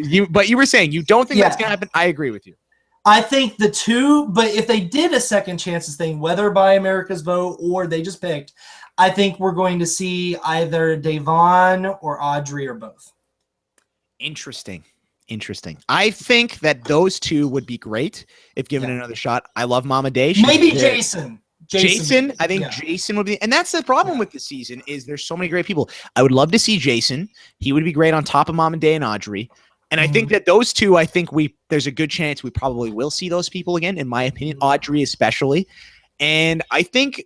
Speaker 1: you were saying you don't think that's going to happen. I agree with you.
Speaker 2: I think the 2, but if they did a second chances thing, whether by America's vote or they just picked, I think we're going to see either Devon or Audrey or both.
Speaker 1: Interesting. I think that those two would be great if given another shot. I love Mama Day.
Speaker 2: Maybe Jason.
Speaker 1: I think Jason would be, and that's the problem with the season is there's so many great people. I would love to see Jason. He would be great on top of Mama Day and Audrey. And I think that those two, there's a good chance we probably will see those people again, in my opinion, Audrey especially. And I think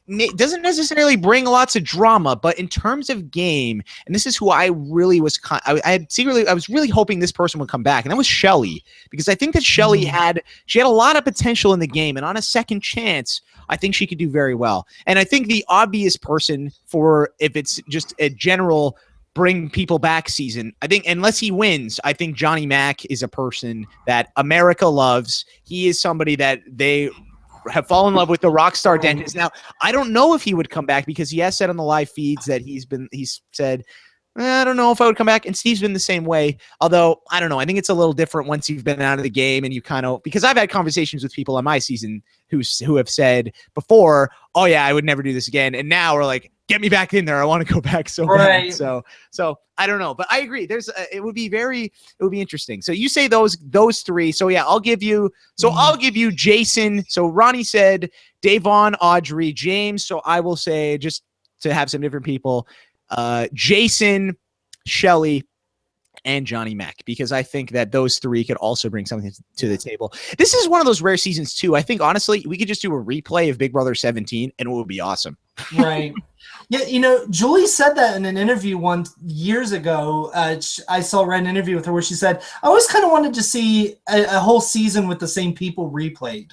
Speaker 1: it doesn't necessarily bring lots of drama, but in terms of game, and this is who I really was, I was really hoping this person would come back, and that was Shelly, because I think that Shelly had a lot of potential in the game, and on a second chance, I think she could do very well. And I think the obvious person for, if it's just a general bring people back season, I think, unless he wins, I think Johnny Mac is a person that America loves. He is somebody that they have fallen in love with, the rock star dentist. Now, I don't know if he would come back, because he has said on the live feeds that he's said, I don't know if I would come back. And Steve's been the same way. Although, I don't know. I think it's a little different once you've been out of the game and you because I've had conversations with people on my season who have said before, oh yeah, I would never do this again. And now we're like, get me back in there. I want to go back so bad. So I don't know, but I agree. It would be interesting. So you say those three. So yeah, I'll give you Jason. So Ronnie said Devon, Audrey, James. So I will say, just to have some different people, Jason, Shelly, and Johnny Mac, because I think that those three could also bring something to the table. This is one of those rare seasons too. I think honestly, we could just do a replay of Big Brother 17 and it would be awesome.
Speaker 2: Right. Yeah, Julie said that in an interview years ago. I read an interview with her where she said, I always kind of wanted to see a whole season with the same people replayed,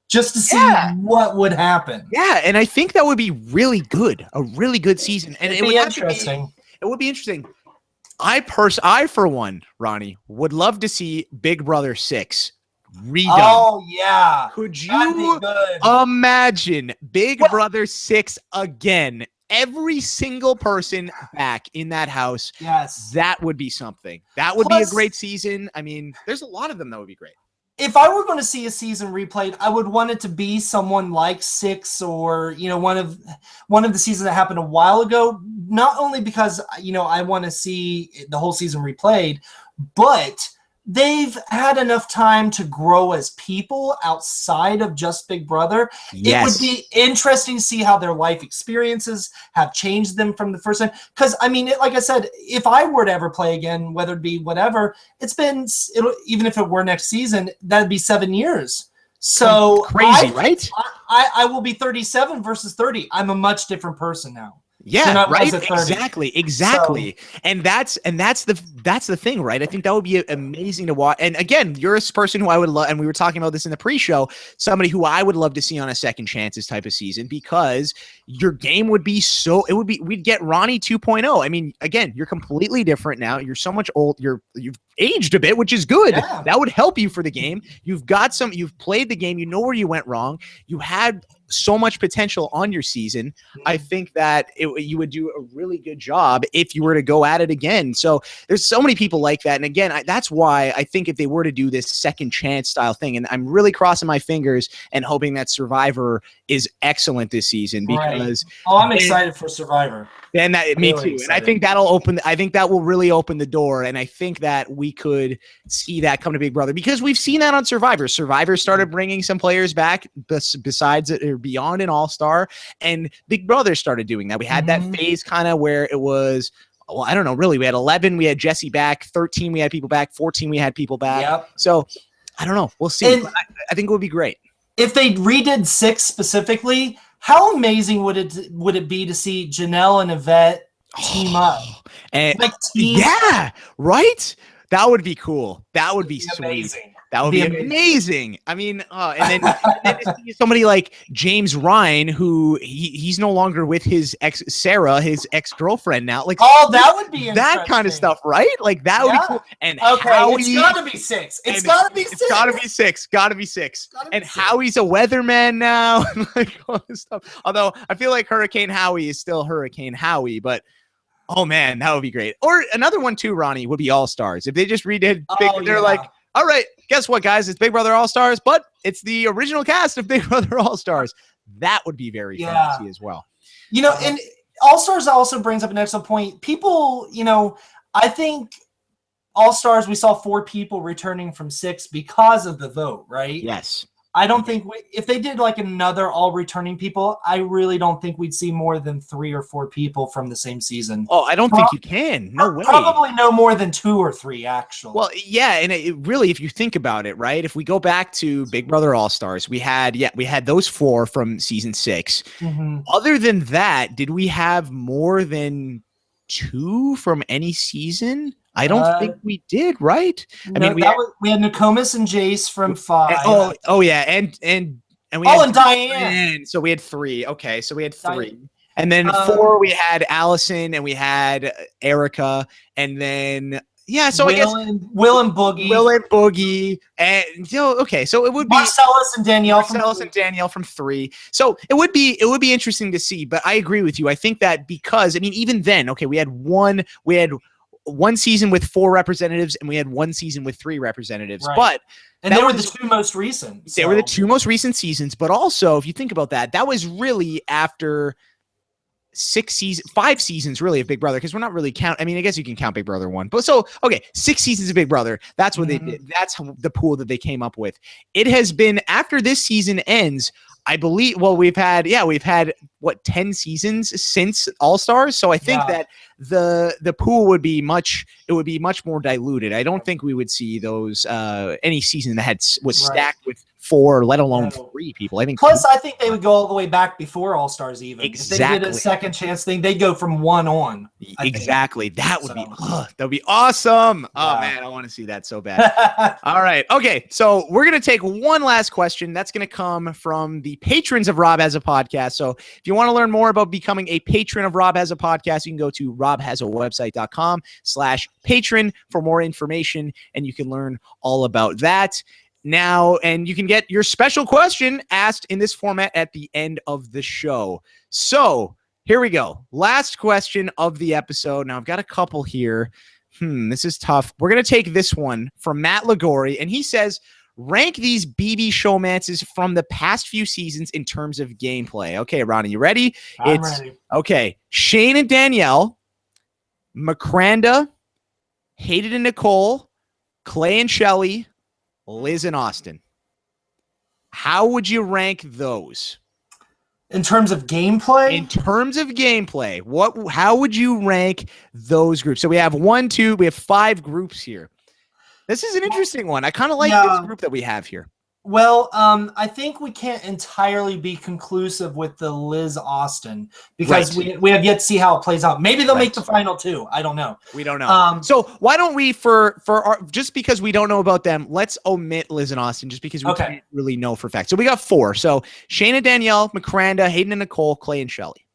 Speaker 2: just to see what would happen. Yeah,
Speaker 1: and I think that would be really good, a really good season. And it would be
Speaker 2: interesting.
Speaker 1: It would be interesting. I for one, Ronnie, would love to see Big Brother 6 redone.
Speaker 2: Oh yeah.
Speaker 1: Could you imagine Big Brother 6 again? Every single person back in that house.
Speaker 2: Yes.
Speaker 1: That would be something. That would be a great season. I mean, there's a lot of them that would be great.
Speaker 2: If I were going to see a season replayed, I would want it to be someone like 6 or, one of the seasons that happened a while ago, not only because, I want to see the whole season replayed, but they've had enough time to grow as people outside of just Big Brother. Yes. It would be interesting to see how their life experiences have changed them from the first time. Because, like I said, if I were to ever play again, whether it be whatever, even if it were next season, that'd be 7 years. So
Speaker 1: crazy, right?
Speaker 2: I will be 37 versus 30. I'm a much different person now.
Speaker 1: Yeah, right. Exactly. So, and that's the thing, right? I think that would be amazing to watch. And again, you're a person who I would love, and we were talking about this in the pre-show, somebody who I would love to see on a second chances type of season, because your game would be we'd get Ronnie 2.0. I mean, again, you're completely different now. You're so much old. You've aged a bit, which is good. Yeah. That would help you for the game. You've played the game. You know where you went wrong. You had so much potential on your season. I think that you would do a really good job if you were to go at it again. So there's so many people like that. And again, that's why I think if they were to do this second chance style thing, and I'm really crossing my fingers and hoping that Survivor is excellent this season, because
Speaker 2: I'm excited for Survivor.
Speaker 1: And me too. Excited. And I think that will really open the door. And I think that we could see that come to Big Brother, because we've seen that on Survivor. Survivor started bringing some players back besides it, or beyond an all-star, and Big Brother started doing that. We had that phase kind of where it was, well, I don't know, really. We had 11, we had Jesse back. 13, we had people back. 14, we had people back. Yep. So I don't know. We'll see. I think it would be great. If they redid 6 specifically, how amazing would it be to see Janelle and Yvette team up? And yeah, right? That would be cool. That would be sweet. Amazing. That would be amazing. I mean, and then somebody like James Ryan, who he's no longer with his Sarah, his ex-girlfriend now. Like, that would be that kind of stuff, right? Like that would be cool. And Howie, it's gotta be 6. It's gotta be 6. It's gotta be 6. Gotta be 6. And Howie's a weatherman now, and like all this stuff. Although I feel like Hurricane Howie is still Hurricane Howie, but oh man, that would be great. Or another one too, Ronnie, would be All Stars. If they just redid, they're like, all right, guess what, guys? It's Big Brother All-Stars, but it's the original cast of Big Brother All-Stars. That would be very fun to see as well.
Speaker 2: You know, and All Stars also brings up an excellent point. People, you know, I think All Stars, we saw 4 people returning from 6 because of the vote, right?
Speaker 1: Yes.
Speaker 2: I don't think if they did like another all returning people, I really don't think we'd see more than 3 or 4 people from the same season.
Speaker 1: Oh, I don't think you can. No way.
Speaker 2: Probably no more than 2 or 3, actually.
Speaker 1: Well, yeah, and it really, if you think about it, right? If we go back to Big Brother All Stars, we had those 4 from season 6.
Speaker 2: Mm-hmm.
Speaker 1: Other than that, did we have more than 2 from any season? I don't think we did, right?
Speaker 2: I mean, we had Nokomis and Jace from 5.
Speaker 1: Yeah, and we
Speaker 2: and Diane.
Speaker 1: So we had 3. Okay, so we had 3. And then 4, we had Allison and we had Erica, and then so
Speaker 2: Will
Speaker 1: I guess
Speaker 2: Will and Boogie.
Speaker 1: And okay, so it would be
Speaker 2: Marcellus and Danielle
Speaker 1: from 3. So it would be interesting to see, but I agree with you. I think that because I mean, even then, okay, we had one season with 4 representatives and we had 1 season with 3 representatives,
Speaker 2: right. And they were the 2 most recent.
Speaker 1: They were the 2 most recent seasons, but also if you think about that, that was really after 5 seasons really of Big Brother, because we're not really I mean, I guess you can count Big Brother 1, but so okay, 6 seasons of Big Brother. That's what they did. That's the pool that they came up with. It has been after this season ends, I believe. Well, we've had what 10 seasons since All Stars, so I think that the pool would be much more diluted. I don't think we would see those any season that was stacked with 4, let alone 3 people. I think.
Speaker 2: Plus, I think they would go all the way back before All Stars even.
Speaker 1: Exactly.
Speaker 2: If they did a second chance thing, they'd go from 1 on.
Speaker 1: Exactly. That would be awesome. Oh man, I want to see that so bad. All right. Okay. So we're gonna take one last question. That's gonna come from the patrons of Rob Has a Podcast. So if you want to learn more about becoming a patron of Rob Has a Podcast, you can go to robhasawebsite.com/patron for more information, and you can learn all about that. Now, and you can get your special question asked in this format at the end of the show. So here we go. Last question of the episode. Now, I've got a couple here. This is tough. We're going to take this one from Matt Ligori, and he says, rank these BB showmances from the past few seasons in terms of gameplay. Okay, Ronnie, you ready?
Speaker 2: I'm ready.
Speaker 1: Okay. Shane and Danielle, Makranda, Hayden and Nicole, Clay and Shelly, Liz and Austin. How would you rank those?
Speaker 2: In terms of gameplay?
Speaker 1: In terms of gameplay, how would you rank those groups? So we have 5 groups here. This is an interesting one. I kind of like this group that we have here.
Speaker 2: Well, I think we can't entirely be conclusive with the Liz Austin because we have yet to see how it plays out. Maybe they'll make the final 2. I don't know.
Speaker 1: We don't know. So why don't we, just because we don't know about them, let's omit Liz and Austin just because we can't really know for fact. So we got 4. So Shane and Danielle, Makranda, Hayden and Nicole, Clay and Shelly.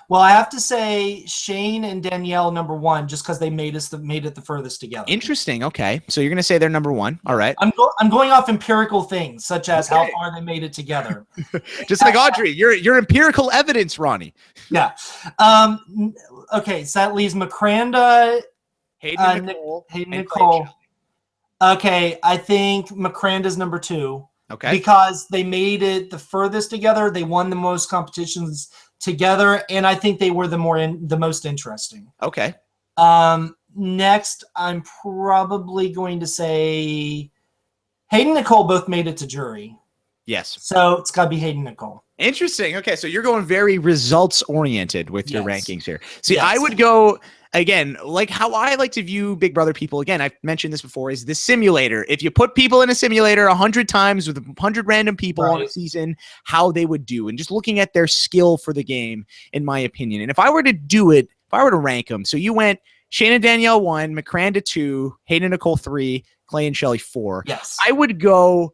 Speaker 2: Well, I have to say Shane and Danielle number 1, just because they made it the furthest together.
Speaker 1: Interesting. Okay, so you're gonna say they're number 1. All right.
Speaker 2: I'm going off empirical things such as how far they made it together.
Speaker 1: Just like Audrey, you're empirical evidence, Ronnie.
Speaker 2: Yeah. Okay, so that leaves Makranda,
Speaker 1: Hayden, Nicole,
Speaker 2: Nicole. Okay, I think Macranda's number 2.
Speaker 1: Okay.
Speaker 2: Because they made it the furthest together, they won the most competitions together, and I think they were the most interesting.
Speaker 1: Okay.
Speaker 2: Next, I'm probably going to say Hayden and Nicole both made it to jury.
Speaker 1: Yes.
Speaker 2: So it's got to be Hayden and Nicole.
Speaker 1: Interesting. Okay, so you're going very results-oriented with your rankings here. See, I would go, again, like how I like to view Big Brother people, again, I've mentioned this before, is the simulator. If you put people in a simulator 100 times with 100 random people on a season, how they would do, and just looking at their skill for the game, in my opinion. And if I were to do it, if I were to rank them, so you went Shane and Danielle 1, Makranda 2, Hayden and Nicole 3, Clay and Shelly 4.
Speaker 2: Yes.
Speaker 1: I would go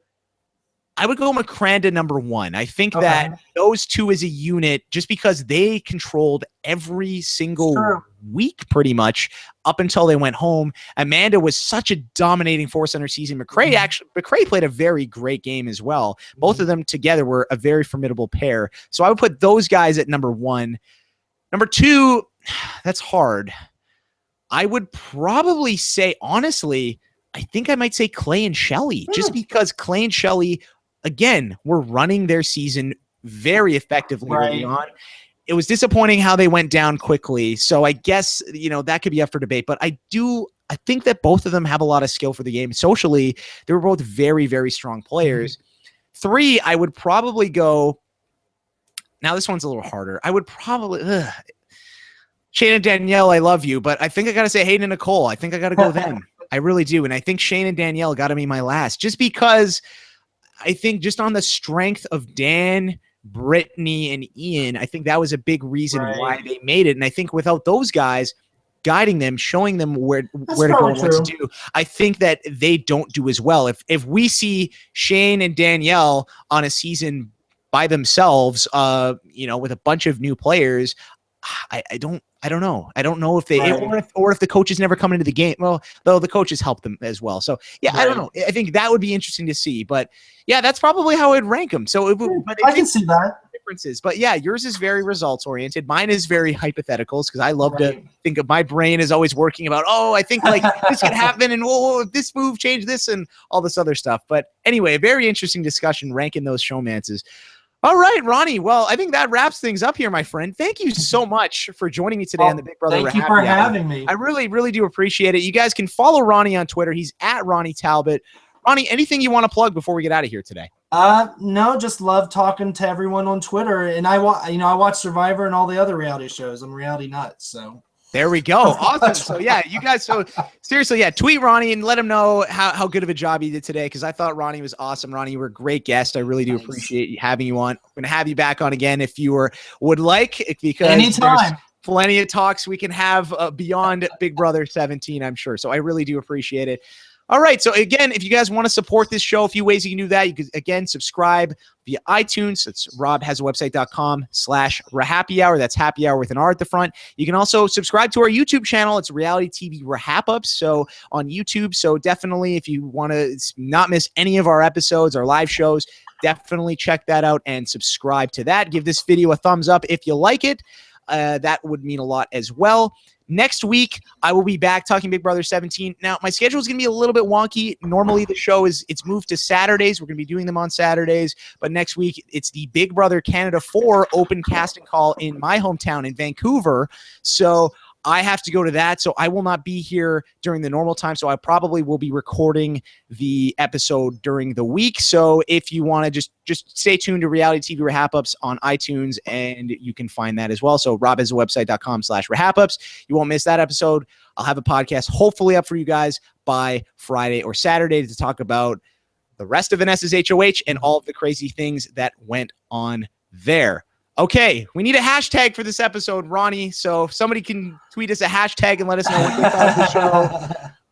Speaker 1: Makranda number 1. I think that those 2 as a unit, just because they controlled every single week pretty much up until they went home. Amanda was such a dominating force on her season. McCrae played a very great game as well. Both of them together were a very formidable pair. So I would put those guys at number 1. Number 2, that's hard. I would probably say, honestly, I think I might say Clay and Shelly, just because Clay and Shelly, again, were running their season very effectively early on. it was disappointing how they went down quickly. So I guess, that could be up for debate. But I think that both of them have a lot of skill for the game. Socially, they were both very, very strong players. 3, I would probably go. Now this one's a little harder. I would probably Shane and Danielle, I love you, but I think I got to say Hayden and Nicole. I think I got to go them. I really do. And I think Shane and Danielle got to be my last, just because I think just on the strength of Dan, Brittany, and Ian, I think that was a big reason why they made it. And I think without those guys guiding them, showing them where to go and what to do, I think that they don't do as well. If we see Shane and Danielle on a season by themselves, with a bunch of new players, I don't know. I don't know if they or if the coaches never come into the game. Well, though the coaches help them as well. So yeah, I don't know. I think that would be interesting to see. But yeah, that's probably how I'd rank them. So
Speaker 2: I can see that.
Speaker 1: Differences. But yeah, yours is very results oriented. Mine is very hypotheticals, because I love to think of, my brain is always working about, I think like this could happen, and this move changed this and all this other stuff. But anyway, a very interesting discussion ranking those showmances. All right, Ronnie. Well, I think that wraps things up here, my friend. Thank you so much for joining me today on the Big Brother
Speaker 2: Thank you for having me.
Speaker 1: I really, really do appreciate it. You guys can follow Ronnie on Twitter. He's at Ronnie Talbott. Ronnie, anything you want to plug before we get out of here today?
Speaker 2: No, just love talking to everyone on Twitter. And I watch Survivor and all the other reality shows. I'm a reality nut, so.
Speaker 1: There we go. Awesome. So yeah, you guys, seriously, tweet Ronnie and let him know how good of a job he did today, because I thought Ronnie was awesome. Ronnie, you were a great guest. I really do appreciate having you on. I'm going to have you back on again if you would like, because
Speaker 2: anytime.
Speaker 1: There's plenty of talks we can have beyond Big Brother 17, I'm sure. So I really do appreciate it. All right. So again, if you guys want to support this show, a few ways you can do that. You can, again, subscribe via iTunes. It's robhasawebsite.com/RHAPpy. That's happy hour with an R at the front. You can also subscribe to our YouTube channel. It's Reality TV RHAP-ups. So on YouTube. So definitely, if you want to not miss any of our episodes, our live shows, definitely check that out and subscribe to that. Give this video a thumbs up if you like it. That would mean a lot as well. Next week, I will be back talking Big Brother 17. Now, my schedule is going to be a little bit wonky. Normally, the show it's moved to Saturdays. We're going to be doing them on Saturdays. But next week, it's the Big Brother Canada 4 open casting call in my hometown in Vancouver. So I have to go to that, so I will not be here during the normal time. So I probably will be recording the episode during the week. So if you want to just stay tuned to Reality TV RHAP-ups on iTunes, and you can find that as well. So robhasawebsite.com/RHAP-ups. You won't miss that episode. I'll have a podcast hopefully up for you guys by Friday or Saturday to talk about the rest of Vanessa's HOH and all of the crazy things that went on there. Okay, we need a hashtag for this episode, Ronnie. So if somebody can tweet us a hashtag and let us know what they thought of the show.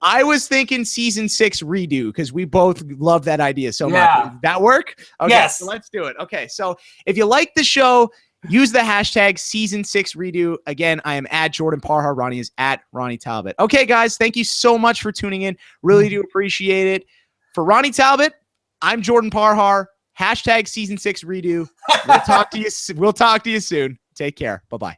Speaker 1: I was thinking season 6 redo, because we both love that idea so much. Does that work? Okay,
Speaker 2: yes.
Speaker 1: So let's do it. Okay, so if you like the show, use the hashtag season 6 redo. Again, I am at Jordan Parhar. Ronnie is at Ronnie Talbott. Okay, guys, thank you so much for tuning in. Really do appreciate it. For Ronnie Talbott, I'm Jordan Parhar. Hashtag season 6 redo. We'll talk to you soon. Take care. Bye-bye.